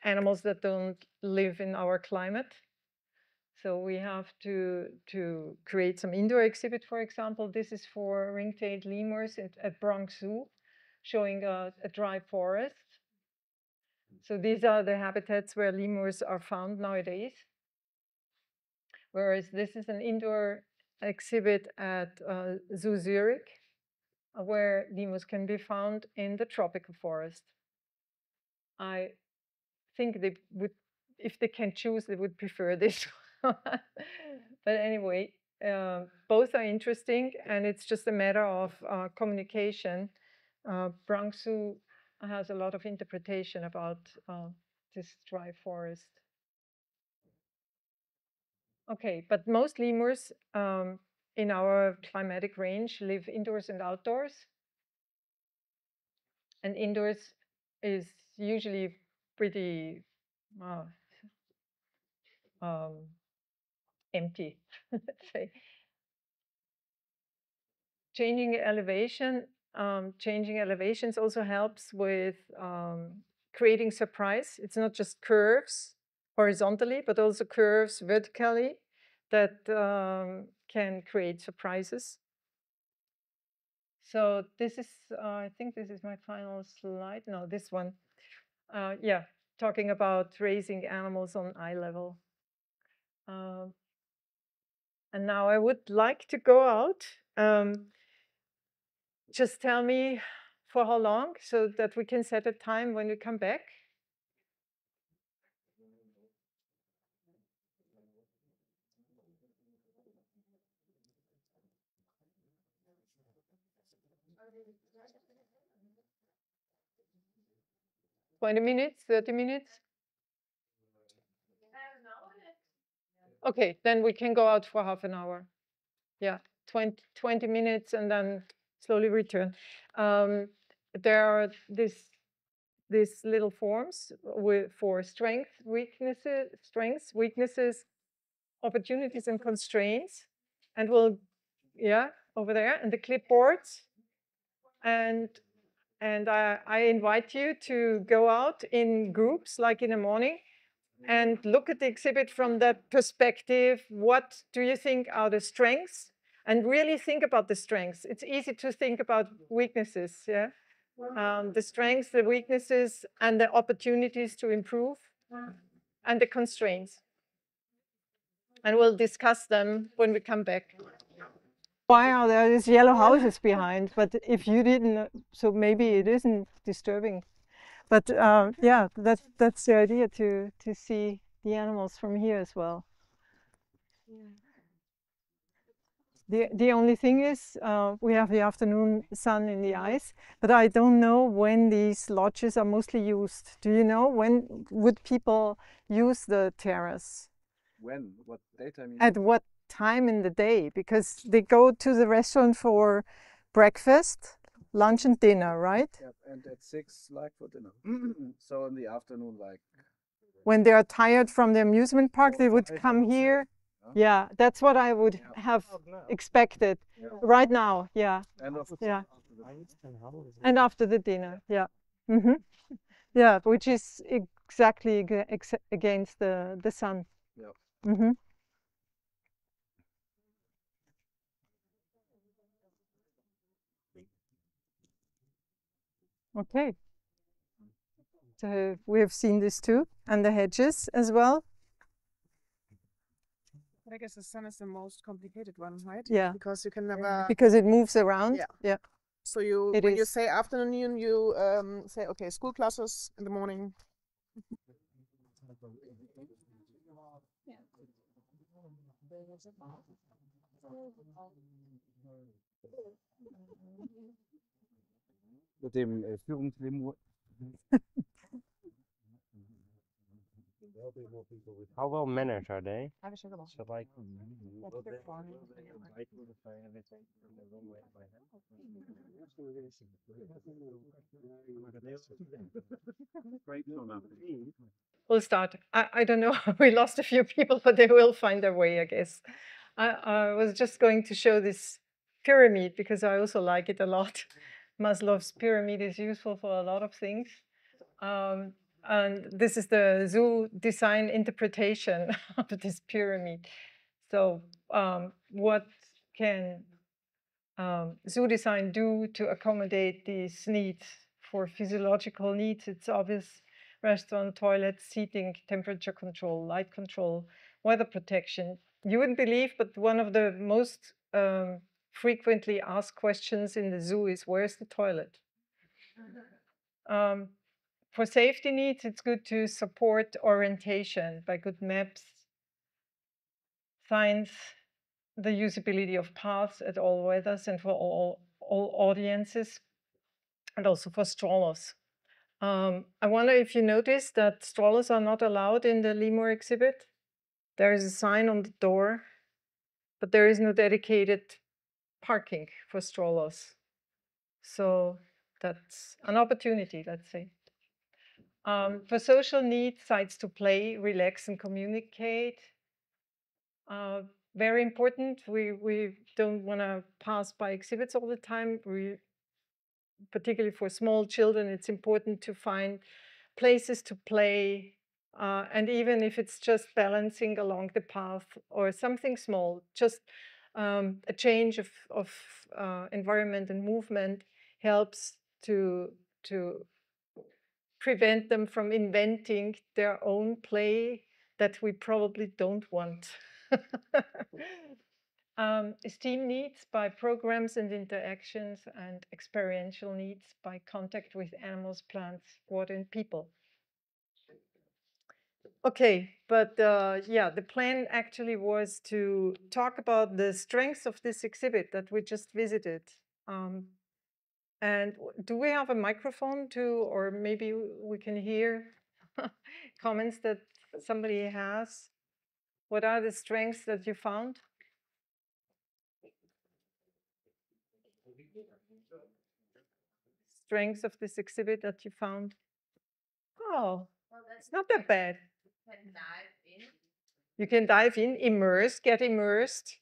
animals that don't live in our climate. So we have to create some indoor exhibit, for example. This is for ring-tailed lemurs at Bronx Zoo, showing a dry forest. So these are the habitats where lemurs are found nowadays. Whereas this is an indoor exhibit at Zoo Zurich, where lemurs can be found in the tropical forest. I think they would, if they can choose, they would prefer this one. But anyway, both are interesting, and it's just a matter of communication. Bronx Zoo has a lot of interpretation about this dry forest. Okay, but most lemurs in our climatic range live indoors and outdoors. And indoors is usually pretty empty, let's say. Changing elevations also helps with creating surprise. It's not just curves horizontally, but also curves vertically that can create surprises. So this is, I think this is my final slide. No, this one. Yeah, talking about raising animals on eye level. And now I would like to go out. Just tell me for how long so that we can set a time when we come back. $20 minutes, 30 minutes? Okay, then we can go out for half an hour. Yeah, 20 minutes and then slowly return. There are these little forms for strengths, weaknesses, opportunities, and constraints. And we'll, yeah, over there, and the clipboards. And I invite you to go out in groups, like in the morning, and look at the exhibit from that perspective. What do you think are the strengths? and really think about the strengths. It's easy to think about weaknesses, yeah? The strengths, the weaknesses, and the opportunities to improve, and the constraints. And we'll discuss them when we come back. Why are there these yellow houses behind? But if you didn't, so maybe it isn't disturbing. But yeah, that's the idea, to see the animals from here as well. The only thing is we have the afternoon sun in the ice, but I don't know when these lodges are mostly used. Do you know when would people use the terrace? When? What daytime? At what time in the day? Because they go to the restaurant for breakfast, lunch and dinner, right? Yeah, and at 6 like for dinner. So in the afternoon, like When they are tired from the amusement park, they would come here. Yeah, that's what I would have expected right now. Yeah, yeah. And after the dinner, yeah. Yeah, which is exactly against the sun. Yeah. Okay. So we have seen this too, and the hedges as well. I guess the sun is the most complicated one, right? Yeah. Because you can never. Because it moves around. Yeah. Yeah. So when you say afternoon, you say, okay, school classes in the morning. mit dem Führungslimo. How well managed are they? So like We'll start. I don't know. We lost a few people, but they will find their way, I guess. I was just going to show this pyramid because I also like it a lot. Maslow's pyramid is useful for a lot of things. And this is the zoo design interpretation of this pyramid. So what can zoo design do to accommodate these needs? For physiological needs, it's obvious: restaurant, toilets, seating, temperature control, light control, weather protection. You wouldn't believe, but one of the most frequently asked questions in the zoo is, where's the toilet? For safety needs, it's good to support orientation by good maps, signs, the usability of paths at all weathers and for all audiences, and also for strollers. I wonder if you noticed that strollers are not allowed in the lemur exhibit. There is a sign on the door, but there is no dedicated parking for strollers. So that's an opportunity, let's say. For social needs, sites to play, relax, and communicate. Very important. We don't want to pass by exhibits all the time. Particularly for small children, it's important to find places to play. And even if it's just balancing along the path or something small, just a change of environment and movement helps to prevent them from inventing their own play that we probably don't want. Esteem needs by programs and interactions, and experiential needs by contact with animals, plants, water, and people. Okay, but yeah, the plan actually was to talk about the strengths of this exhibit that we just visited. And do we have a microphone too, or maybe we can hear comments that somebody has? What are the strengths that you found? Strengths of this exhibit that you found? Oh, it's not that bad. You can dive in, immerse, get immersed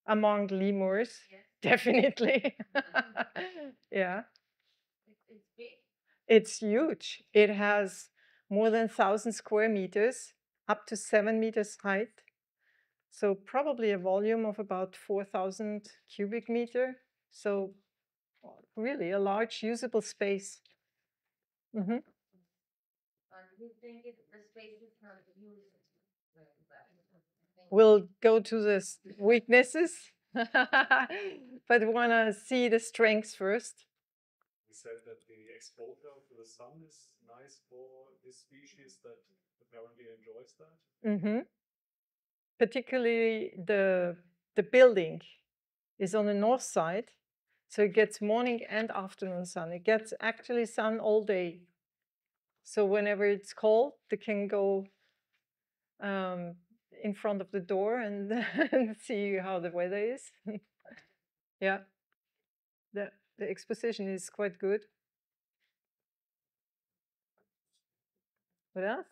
among lemurs, definitely. Yeah. It's huge. It has more than 1,000 square meters, up to 7 meters height. So probably a volume of about 4,000 cubic meter. So really a large usable space. Mm-hmm. We'll go to the weaknesses, but we want to see the strengths first. We said that the exposure to the sun is nice for this species that apparently enjoys that. Mm-hmm. Particularly the building is on the north side, so it gets morning and afternoon sun. It gets actually sun all day. So whenever it's cold, they can go in front of the door and see how the weather is. Yeah, the exposition is quite good. What else?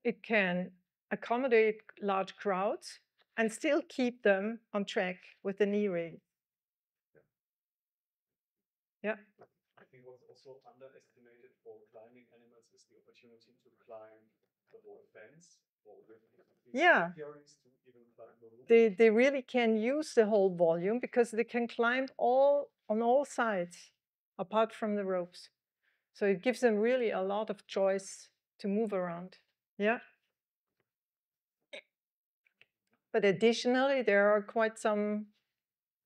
It can accommodate large crowds and still keep them on track with the knee rail. Yeah. I think what's also underestimated for climbing animals is the opportunity to climb the whole fence. Yeah. They really can use the whole volume because they can climb on all sides apart from the ropes. So it gives them really a lot of choice to move around. Yeah. But additionally, there are quite some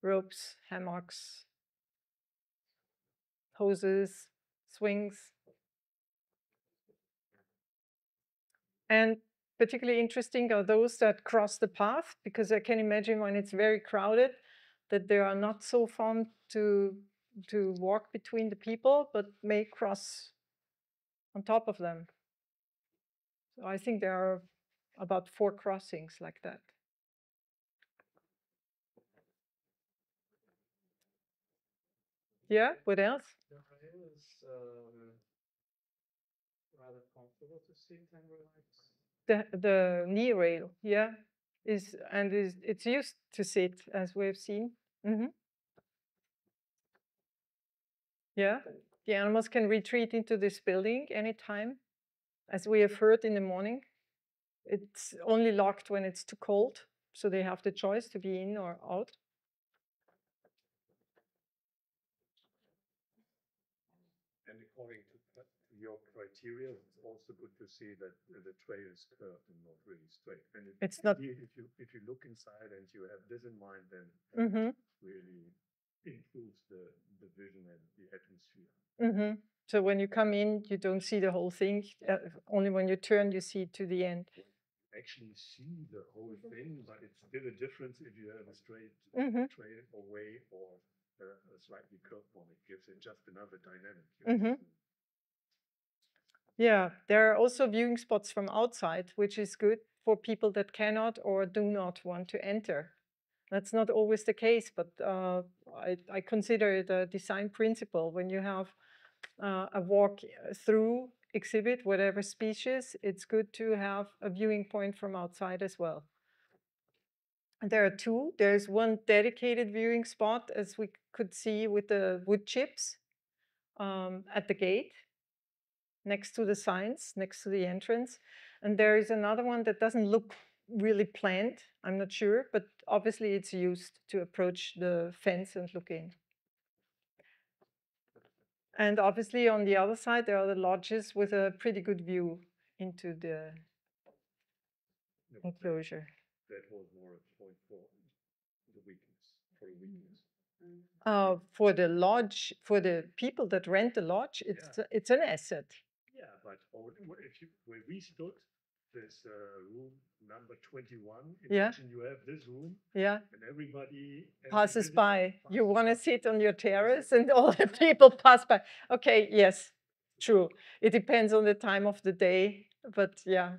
ropes, hammocks, hoses, swings. And particularly interesting are those that cross the path, because I can imagine when it's very crowded that they are not so fun to walk between the people, but may cross on top of them. So I think there are about 4 crossings like that. Yeah, what else? The rail is rather comfortable to sit and relax. The knee rail, yeah, it's used to sit, as we've seen. Mm-hmm. Yeah, the animals can retreat into this building anytime, as we have heard in the morning. It's only locked when it's too cold, so they have the choice to be in or out. And according to your criteria, it's also good to see that the trail is curved and not really straight. And it's not. If you look inside and you have this in mind, then really improves the vision and the atmosphere. Mm-hmm. So when you come in, you don't see the whole thing. Only when you turn, you see to the end. You actually see the whole thing, but it's still a difference if you have a straight trail away or a slightly curved one. It gives it just another dynamic. Mm-hmm. Yeah, there are also viewing spots from outside, which is good for people that cannot or do not want to enter. That's not always the case, but I consider it a design principle. When you have a walk through exhibit, whatever species, it's good to have a viewing point from outside as well. And there are 2. There's one dedicated viewing spot, as we could see with the wood chips at the gate, next to the signs, next to the entrance. And there is another one that doesn't look really planned, I'm not sure, but obviously it's used to approach the fence and look in. And obviously on the other side, there are the lodges with a pretty good view into the enclosure. That was more a point for the weakness, For the lodge, for the people that rent the lodge, it's an asset. Yeah, but where we stood, this room number 21. Imagine you have this room. Yeah. And everybody passes by. You want to sit on your terrace and all the people pass by. Okay, yes, true. It depends on the time of the day, but yeah.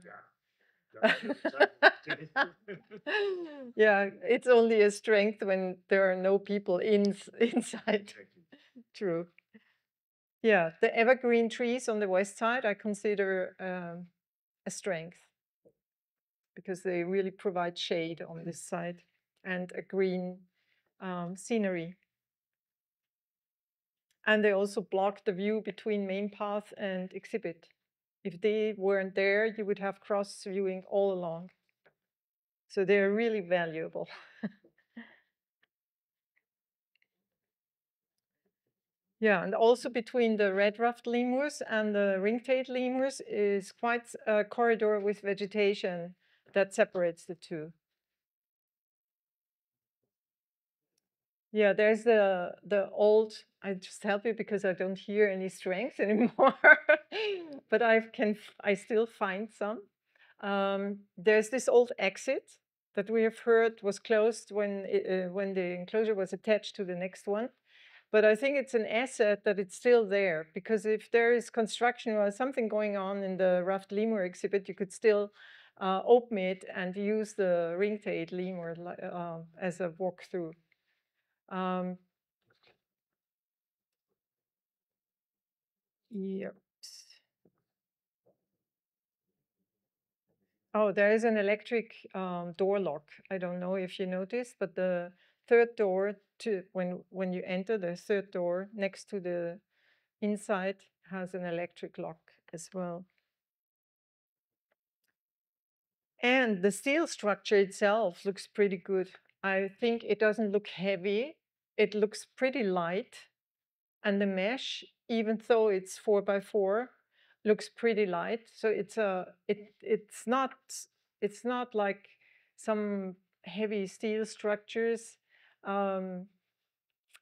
Yeah, it's only a strength when there are no people inside. True. Yeah, the evergreen trees on the west side I consider a strength because they really provide shade on this side and a green scenery. And they also block the view between main path and exhibit. If they weren't there, you would have cross viewing all along. So they're really valuable. Yeah, and also between the red-ruffed lemurs and the ring-tailed lemurs is quite a corridor with vegetation that separates the two. Yeah, there's the old, I just help you because I don't hear any strengths anymore, but I still find some. There's this old exit that we have heard was closed when the enclosure was attached to the next one. But I think it's an asset that it's still there, because if there is construction or something going on in the ruffed lemur exhibit, you could still open it and use the ring-tailed lemur as a walkthrough. Yep. Oh, there is an electric door lock. I don't know if you noticed, but the third door when you enter, the third door next to the inside has an electric lock as well. And the steel structure itself looks pretty good. I think it doesn't look heavy. It looks pretty light. And the mesh, even though it's 4x4, looks pretty light. So it's not like some heavy steel structures.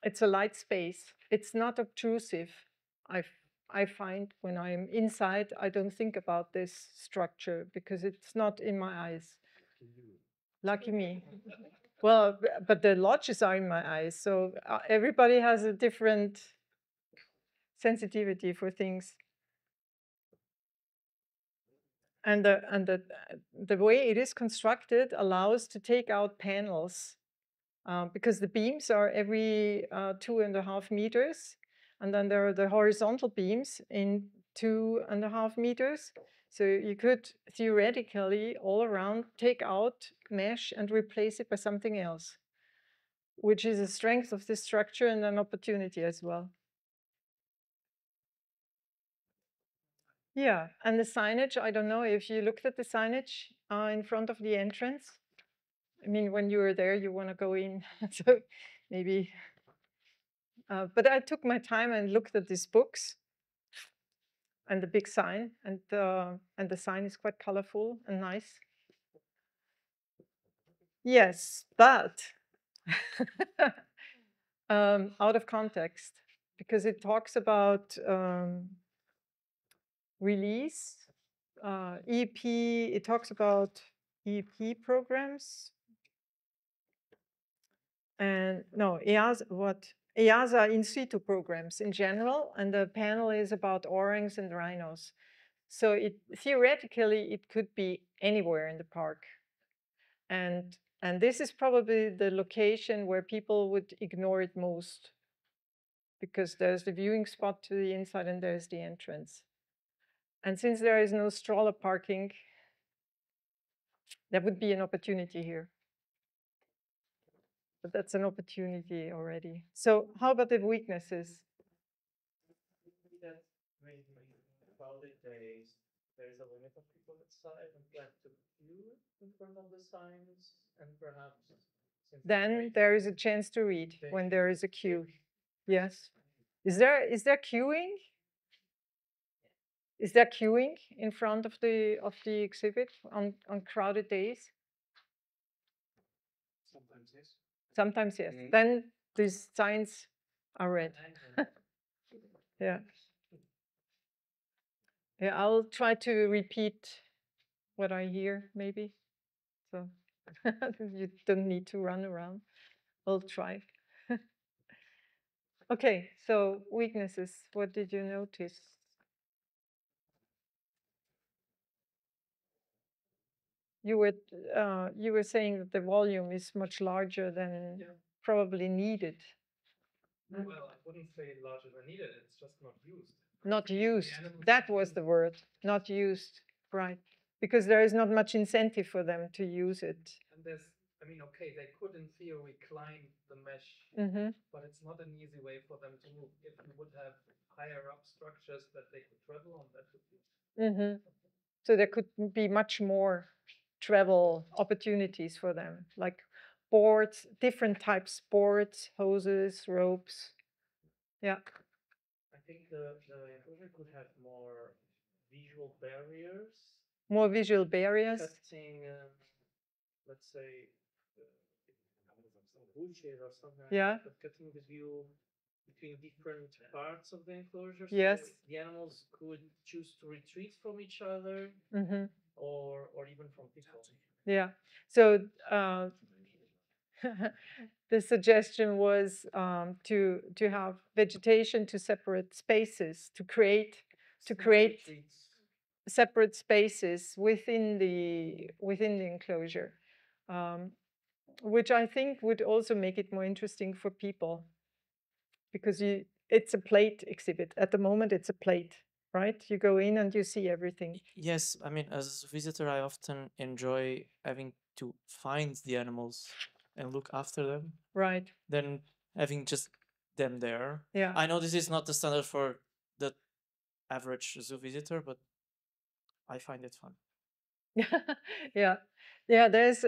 It's a light space. It's not obtrusive. I find when I'm inside, I don't think about this structure because it's not in my eyes. Lucky me. Well, but the lodges are in my eyes, so everybody has a different sensitivity for things. And the way it is constructed allows to take out panels because the beams are every 2.5 meters. And then there are the horizontal beams in 2.5 meters. So you could theoretically all around take out mesh and replace it by something else, which is a strength of this structure and an opportunity as well. Yeah, and the signage, I don't know if you looked at the signage in front of the entrance. I mean, when you were there, you want to go in, so maybe. But I took my time and looked at these books and the big sign, and the sign is quite colorful and nice. Yes, but out of context, because it talks about release, EP, it talks about EP programs. And no, EASA in situ programs in general, and the panel is about orangs and rhinos. So theoretically, it could be anywhere in the park. And this is probably the location where people would ignore it most, because there's the viewing spot to the inside and there's the entrance. And since there is no stroller parking, there would be an opportunity here. But that's an opportunity already. So how about the weaknesses? There's a limit of people inside and plan to queue in front of the signs, and perhaps then there is a chance to read when there is a queue. Yes. Is there queuing? Is there queuing in front of the exhibit on crowded days? Sometimes yes. Sometimes yes. Then these signs are read. Yeah. Yeah, I'll try to repeat what I hear, maybe. So you don't need to run around. I'll try. Okay, so weaknesses. What did you notice? You were saying that the volume is much larger than probably needed. Well, I wouldn't say larger than needed. It's just not used. Not used. That was the word. Not used. Right. Because there is not much incentive for them to use it. And I mean, okay, they could in theory climb the mesh, but it's not an easy way for them to move. If you would have higher up structures that they could travel on, that would be So there could be much more travel opportunities for them, like boards, different types, boards, hoses, ropes. Yeah. I think the enclosure could have more visual barriers. More visual barriers. Cutting, let's say, bushes or something. Yeah. But cutting the view between different parts of the enclosure. Yes. So the animals could choose to retreat from each other, or even from people. Yeah. So the suggestion was to have vegetation to separate spaces, to create separate spaces within the enclosure, which I think would also make it more interesting for people, because it's a plate exhibit. At the moment, it's a plate, right? You go in and you see everything. Yes, I mean, as a visitor, I often enjoy having to find the animals and look after them. Right. Than having just them there. Yeah. I know this is not the standard for the average zoo visitor, but I find it fun. Yeah, yeah. There's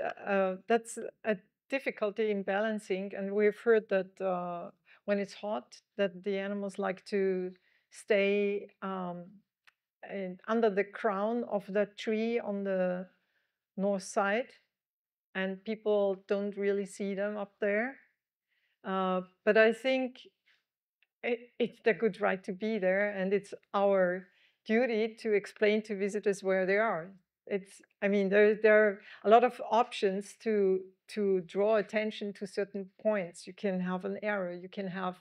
that's a difficulty in balancing, and we've heard that when it's hot, that the animals like to stay under the crown of the tree on the north side, and people don't really see them up there. But I think it's their good right to be there, and it's our duty to explain to visitors where they are. I mean, there are a lot of options to draw attention to certain points. You can have an arrow, you can have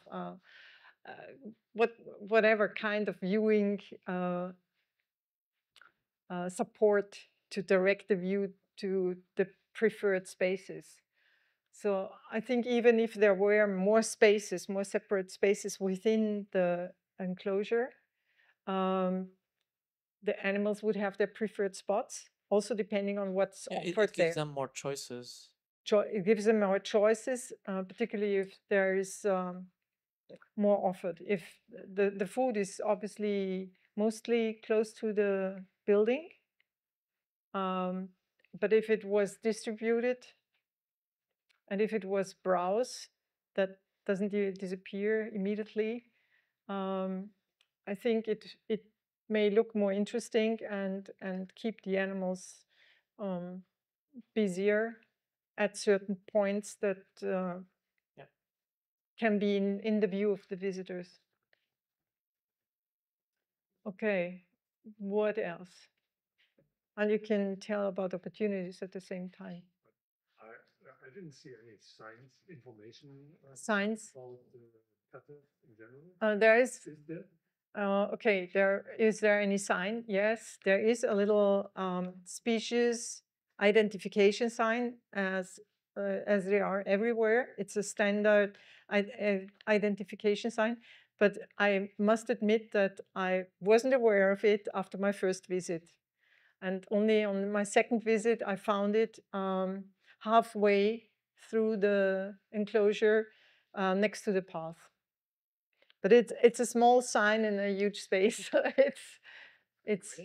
whatever kind of viewing support to direct the view to the preferred spaces. So I think even if there were more spaces, more separate spaces within the enclosure, the animals would have their preferred spots, also depending on what's offered it there. gives them more choices. It gives them more choices, particularly if there is more offered. If the food is obviously mostly close to the building, but if it was distributed, and if it was browse, that doesn't disappear immediately, I think it may look more interesting and keep the animals busier at certain points that can be in the view of the visitors. Okay, what else? And you can tell about opportunities at the same time. I didn't see any science information. Science? About cattle in general. There is. Is there? Okay, is there any sign? Yes, there is a little species identification sign, as they are everywhere. It's a standard identification sign, but I must admit that I wasn't aware of it after my first visit, and only on my second visit I found it halfway through the enclosure next to the path. But it's a small sign in a huge space. It's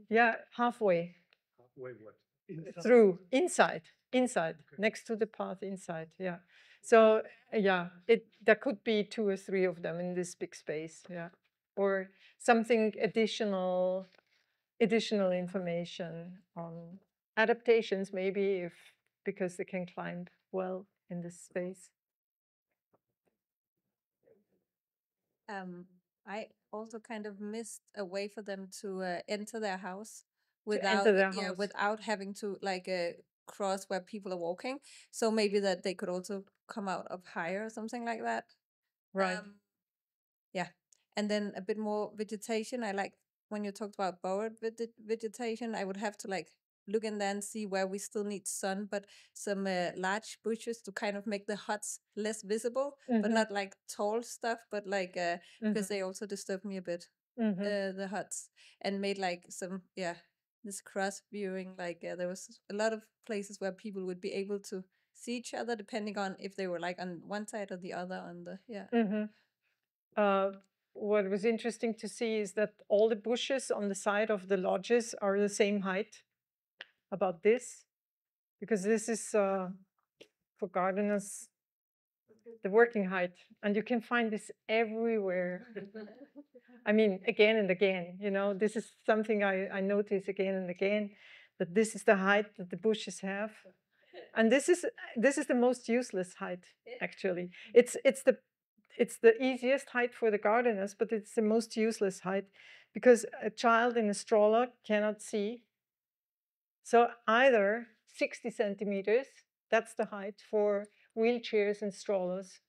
yeah, halfway. Halfway what? Inside? Through inside, okay. Next to the path inside. Yeah. So yeah, there could be 2 or 3 of them in this big space. Yeah, or something additional information on adaptations, maybe because they can climb well in this space. I also kind of missed a way for them to enter their house without having to cross where people are walking. So maybe that they could also come out up higher or something like that. Right. Yeah. And then a bit more vegetation. I like when you talked about borrowed vegetation, I would have to look in there and see where we still need sun, but some large bushes to kind of make the huts less visible, but not like tall stuff, but because they also disturb me a bit, the huts, and made some, this cross viewing, there was a lot of places where people would be able to see each other depending on if they were on one side or the other on the, what was interesting to see is that all the bushes on the side of the lodges are the same height, about this, because this is for gardeners the working height, and you can find this everywhere. I mean, again and again, you know, this is something I notice again and again, that this is the height that the bushes have. And this is the most useless height, actually. It's the easiest height for the gardeners, but it's the most useless height because a child in a stroller cannot see. So either 60 centimeters, that's the height for wheelchairs and strollers,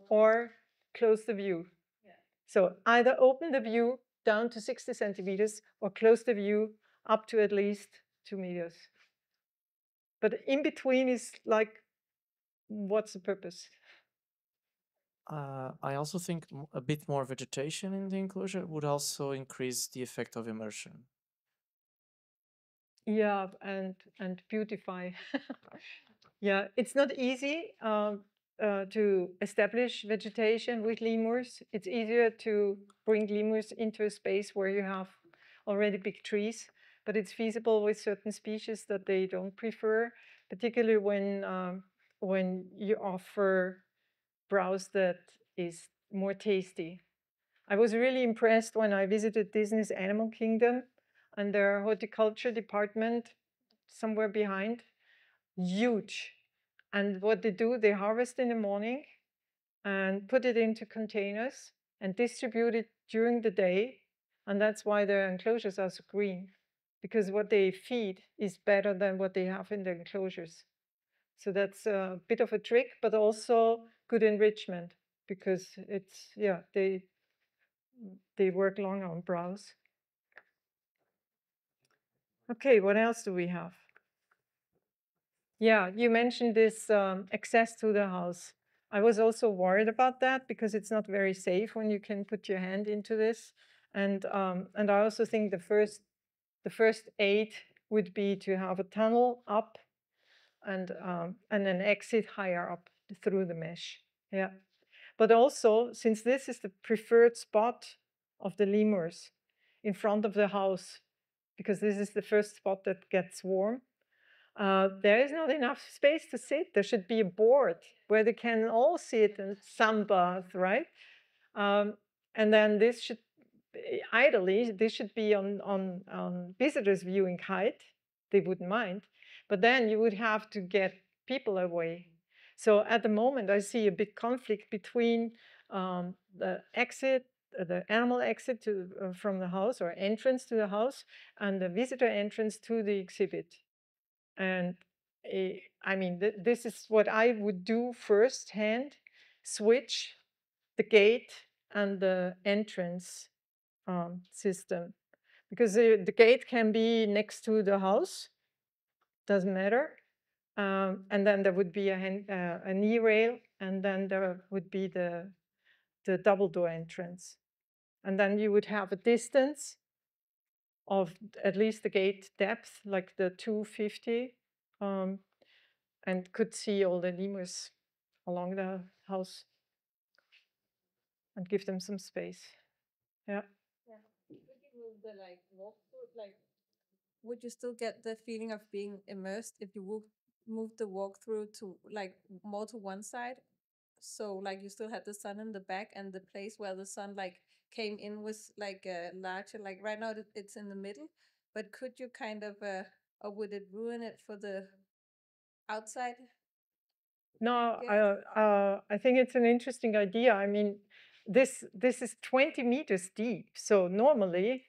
or close the view. So either open the view down to 60 centimeters or close the view up to at least 2 meters. But in between is like, what's the purpose? I also think a bit more vegetation in the enclosure would also increase the effect of immersion. Yeah, and beautify. Yeah, it's not easy to establish vegetation with lemurs. It's easier to bring lemurs into a space where you have already big trees, but it's feasible with certain species that they don't prefer, particularly when you offer browse that is more tasty. I was really impressed when I visited Disney's Animal Kingdom and their horticulture department somewhere behind, huge. And what they do, they harvest in the morning and put it into containers and distribute it during the day. And that's why their enclosures are so green, because what they feed is better than what they have in the enclosures. So that's a bit of a trick, but also good enrichment, because it's, yeah, they work long on browse. Okay, what else do we have? Yeah, you mentioned this access to the house. I was also worried about that because it's not very safe when you can put your hand into this. And I also think the first aid would be to have a tunnel up and an exit higher up through the mesh. Yeah. But also, since this is the preferred spot of the lemurs in front of the house, because this is the first spot that gets warm, there is not enough space to sit. There should be a board where they can all sit and sunbath, right? And then this should, ideally, this should be on visitors' viewing height. They wouldn't mind. But then you would have to get people away. So at the moment, I see a big conflict between the exit, the animal exit from the house or entrance to the house, and the visitor entrance to the exhibit. And I mean, this is what I would do firsthand, switch the gate and the entrance system. Because the gate can be next to the house, doesn't matter. And then there would be a knee rail, and then there would be the double door entrance. And then you would have a distance of at least the gate depth, like the 250, and could see all the lemurs along the house and give them some space. Yeah. Would you still get the feeling of being immersed if you move the walkthrough to like more to one side? So like you still had the sun in the back, and the place where the sun like came in was like larger. Like right now it's in the middle, but could you kind of or would it ruin it for the outside? No, I think it's an interesting idea. I mean, this is 20 meters deep. So normally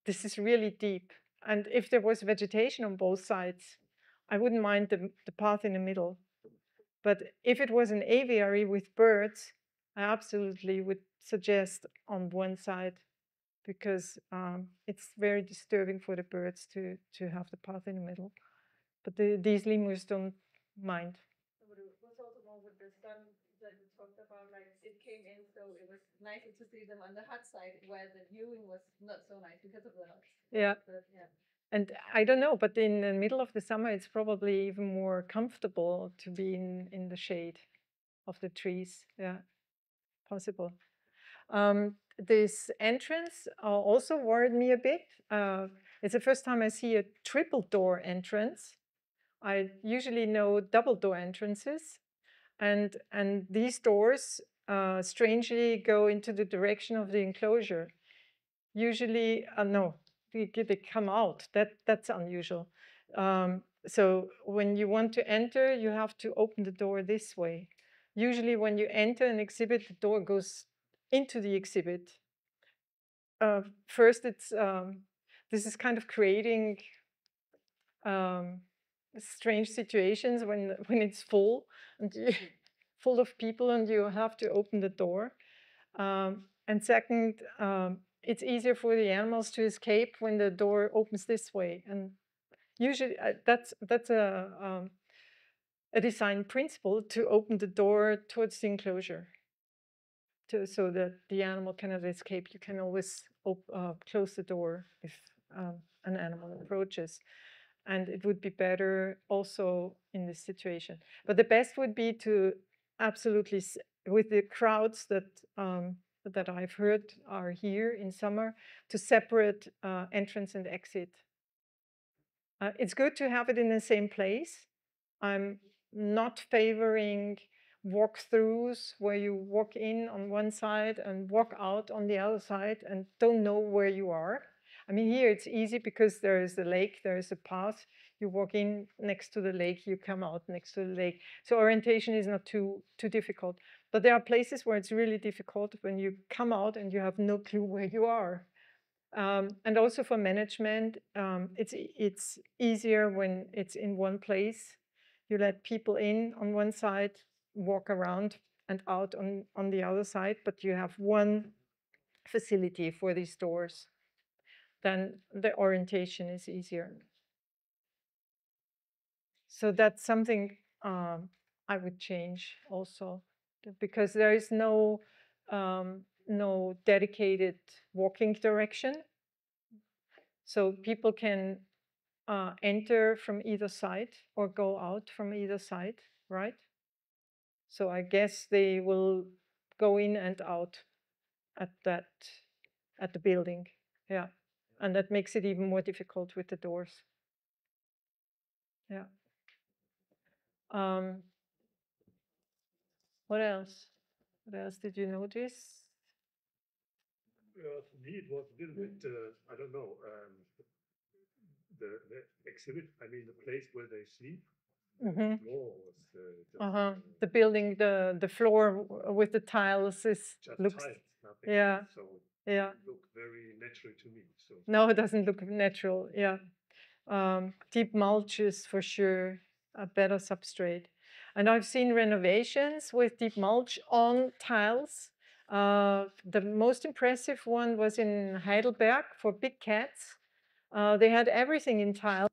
this is really deep. And if there was vegetation on both sides, I wouldn't mind the path in the middle. But if it was an aviary with birds, I absolutely would suggest on one side, because it's very disturbing for the birds to have the path in the middle. But these lemurs don't mind. What's also wrong with the sun that we talked about? Like it came in, so it was nicer to see them on the hot side, where the viewing was not so nice because of the hot. Yeah. But, yeah. And I don't know, but in the middle of the summer, it's probably even more comfortable to be in the shade of the trees. Yeah, possible. This entrance also worried me a bit. It's the first time I see a triple door entrance. I usually know double door entrances, and these doors strangely go into the direction of the enclosure. Usually, no, they come out. That's unusual. So when you want to enter, you have to open the door this way. Usually when you enter an exhibit, the door goes into the exhibit. First, this is kind of creating strange situations when it's full and full of people and you have to open the door. And second, it's easier for the animals to escape when the door opens this way. And usually that's a design principle, to open the door towards the enclosure so that the animal cannot escape. You can always close the door if an animal approaches. And it would be better also in this situation. But the best would be to absolutely, with the crowds that I've heard are here in summer, to separate entrance and exit. It's good to have it in the same place. I'm not favoring walkthroughs where you walk in on one side and walk out on the other side and don't know where you are. I mean, here it's easy because there is a lake, there is a path. You walk in next to the lake, you come out next to the lake. So orientation is not too difficult. But there are places where it's really difficult when you come out and you have no clue where you are. And also for management, it's easier when it's in one place. You let people in on one side, walk around and out on the other side, but you have one facility for these doors. Then the orientation is easier. So that's something I would change also, because there is no dedicated walking direction. So people can enter from either side or go out from either side, right? So I guess they will go in and out at the building, yeah. And that makes it even more difficult with the doors. Yeah. What else? What else did you notice? For me, it was a little bit, I don't know, the exhibit, I mean, the place where they sleep. The floor was The building, the floor with the tiles looks tiles, nothing. Yeah. So Yeah. it looked very natural to me. So No, it doesn't look natural. Yeah. Deep mulch is for sure a better substrate. And I've seen renovations with deep mulch on tiles. The most impressive one was in Heidelberg for big cats. They had everything in tile.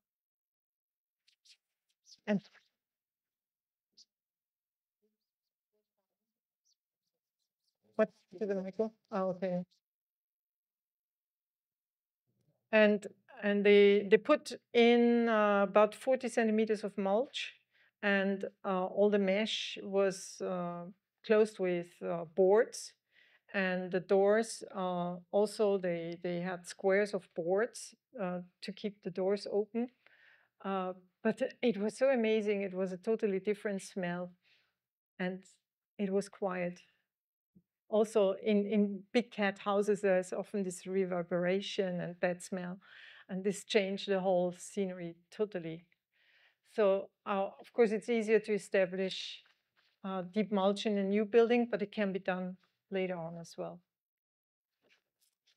And what to the Michael? Oh, okay. And they put in about 40 centimeters of mulch, and all the mesh was closed with boards, and the doors also they had squares of boards to keep the doors open. But it was so amazing. It was a totally different smell, and it was quiet. Also, in big cat houses, there's often this reverberation and bad smell, and this changed the whole scenery totally. So, of course, it's easier to establish deep mulch in a new building, but it can be done later on as well.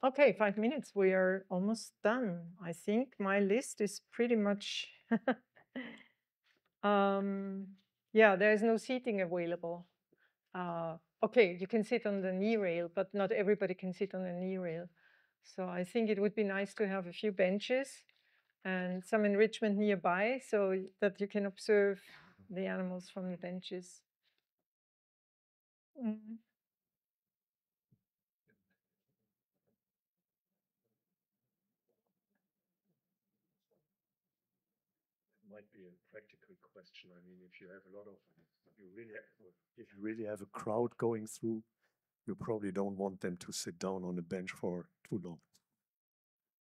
Okay, 5 minutes. We are almost done. I think my list is pretty much. Yeah, there is no seating available. Okay, you can sit on the knee rail, but not everybody can sit on the knee rail. So I think it would be nice to have a few benches and some enrichment nearby so that you can observe the animals from the benches. might be a practical question. I mean, if you have a lot of, if you really have a crowd going through you probably don't want them to sit down on a bench for too long.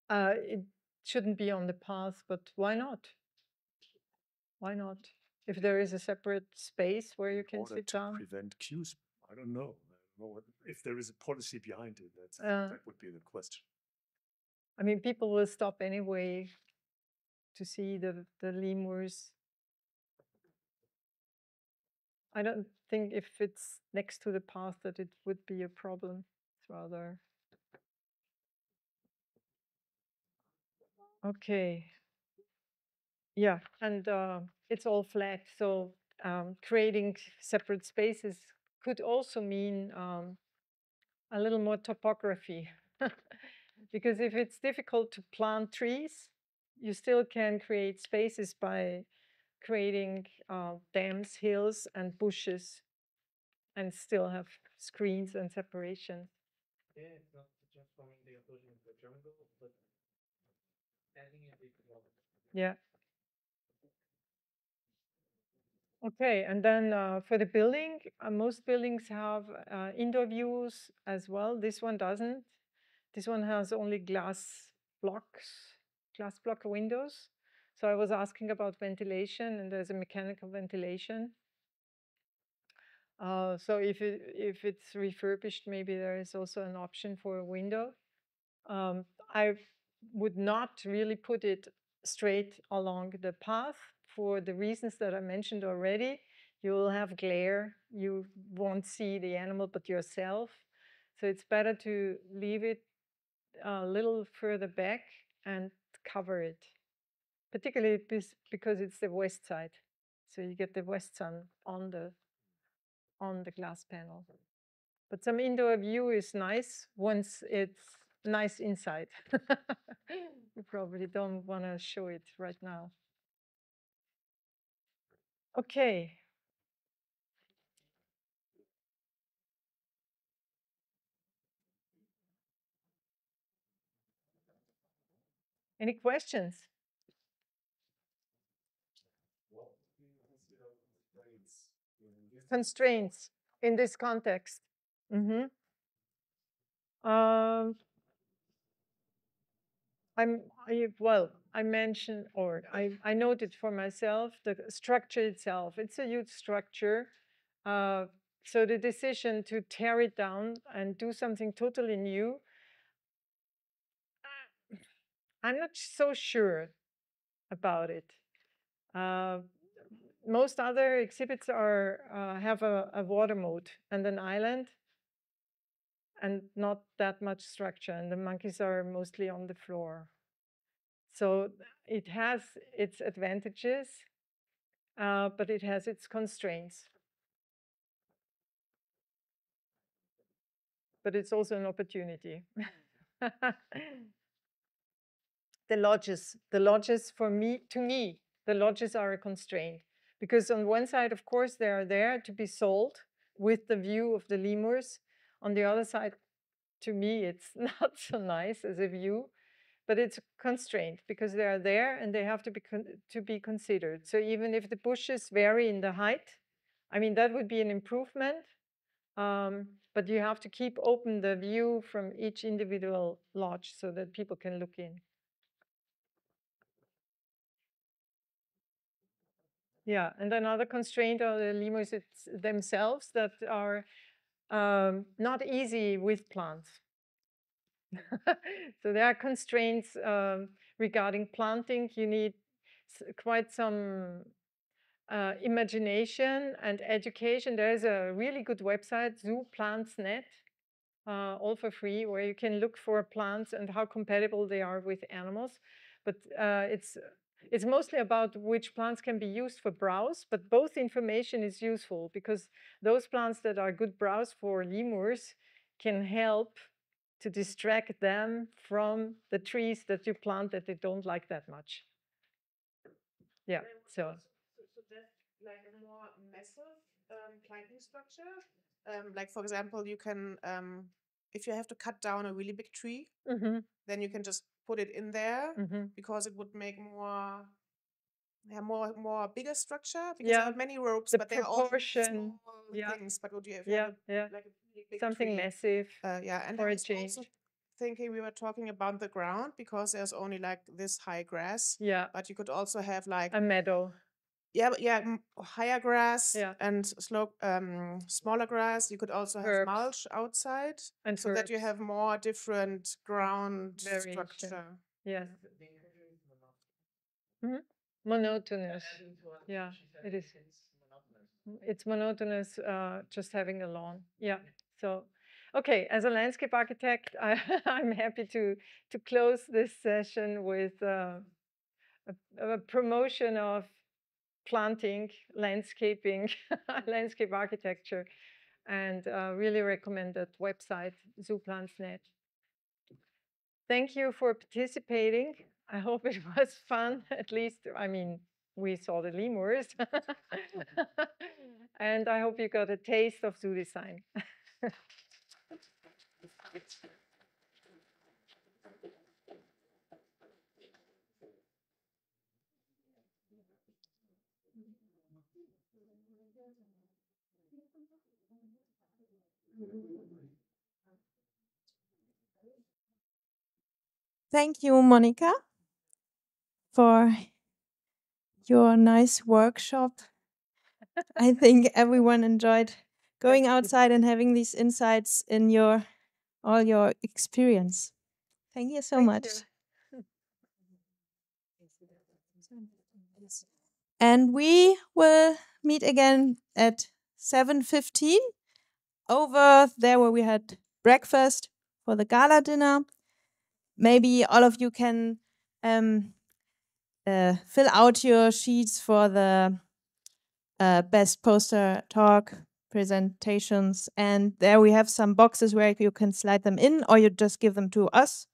It shouldn't be on the path, but why not? Why not? If there is a separate space where you can sit down. Prevent queues, I don't know. If there is a policy behind it, that would be the question. I mean, people will stop anyway to see the lemurs. I don't think if it's next to the path that it would be a problem. It's rather... Okay. Yeah, and it's all flat, so creating separate spaces could also mean a little more topography. Because if it's difficult to plant trees, you still can create spaces by creating dams, hills, and bushes, and still have screens and separation. Yeah, it's not transforming the enclosure into a jungle, but adding a big wall. Yeah. Okay, and then for the building, most buildings have indoor views as well. This one doesn't. This one has only glass block windows. So I was asking about ventilation, and there's a mechanical ventilation. So if it's refurbished, maybe there is also an option for a window. I would not really put it straight along the path for the reasons that I mentioned already. You will have glare. You won't see the animal but yourself. So it's better to leave it a little further back and cover it, particularly because it's the west side. So you get the west sun on the glass panel. But some indoor view is nice once it's nice inside. You probably don't want to show it right now. Okay. Any questions? Constraints in this context. I mentioned, or I noted for myself, the structure itself. It's a huge structure. So the decision to tear it down and do something totally new, I'm not so sure about it. Most other exhibits have a water moat and an island, and not that much structure, and the monkeys are mostly on the floor. So it has its advantages, but it has its constraints. But it's also an opportunity. The lodges for me, the lodges are a constraint. Because on one side, of course, they are there to be sold with the view of the lemurs. On the other side, to me, it's not so nice as a view, but it's a constraint because they are there and they have to be considered. So even if the bushes vary in the height, I mean, that would be an improvement, but you have to keep open the view from each individual lodge so that people can look in. Yeah, and another constraint are the lemurs themselves that are not easy with plants. So there are constraints regarding planting. You need quite some imagination and education. There is a really good website, ZooPlantsNet, all for free, where you can look for plants and how compatible they are with animals. But it's mostly about which plants can be used for browse, but both information is useful because those plants that are good browse for lemurs can help to distract them from the trees that you plant that they don't like that much. Yeah, so that's like a more massive planting structure. Like for example, you can if you have to cut down a really big tree, then you can just put it in there because it would make more yeah, more bigger structure because there are many ropes, the but they are all proportion. small things. But would you have Yeah, like a really big something tree? massive. Yeah, and for I a was change. also thinking we were talking about the ground because there's only like this high grass. Yeah, but you could also have like a meadow. yeah, but yeah, higher grass Yeah. and smaller grass. You could also have Herbs. mulch outside, And so that you herbs. have more different ground Variation. structure. Yes. Monotonous. Yeah, it is. It's monotonous just having a lawn. Yeah. So, okay, as a landscape architect, I'm happy to close this session with a promotion of planting, landscaping, landscape architecture, and really recommend that website, ZooPlantsNet. Thank you for participating. I hope it was fun. At least, I mean, we saw the lemurs. And I hope you got a taste of zoo design. Thank you, Monika, for your nice workshop. I think everyone enjoyed going outside and having these insights in all your experience. Thank you so much. And we will meet again at 7:15 over there where we had breakfast for the gala dinner. Maybe all of you can fill out your sheets for the best poster talk presentations. And there we have some boxes where you can slide them in, or you just give them to us.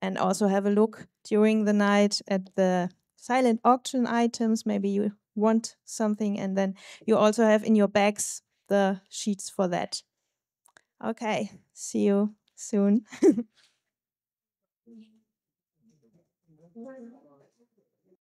And also have a look during the night at the silent auction items. Maybe you want something, and then you also have in your bags the sheets for that. Okay, see you soon.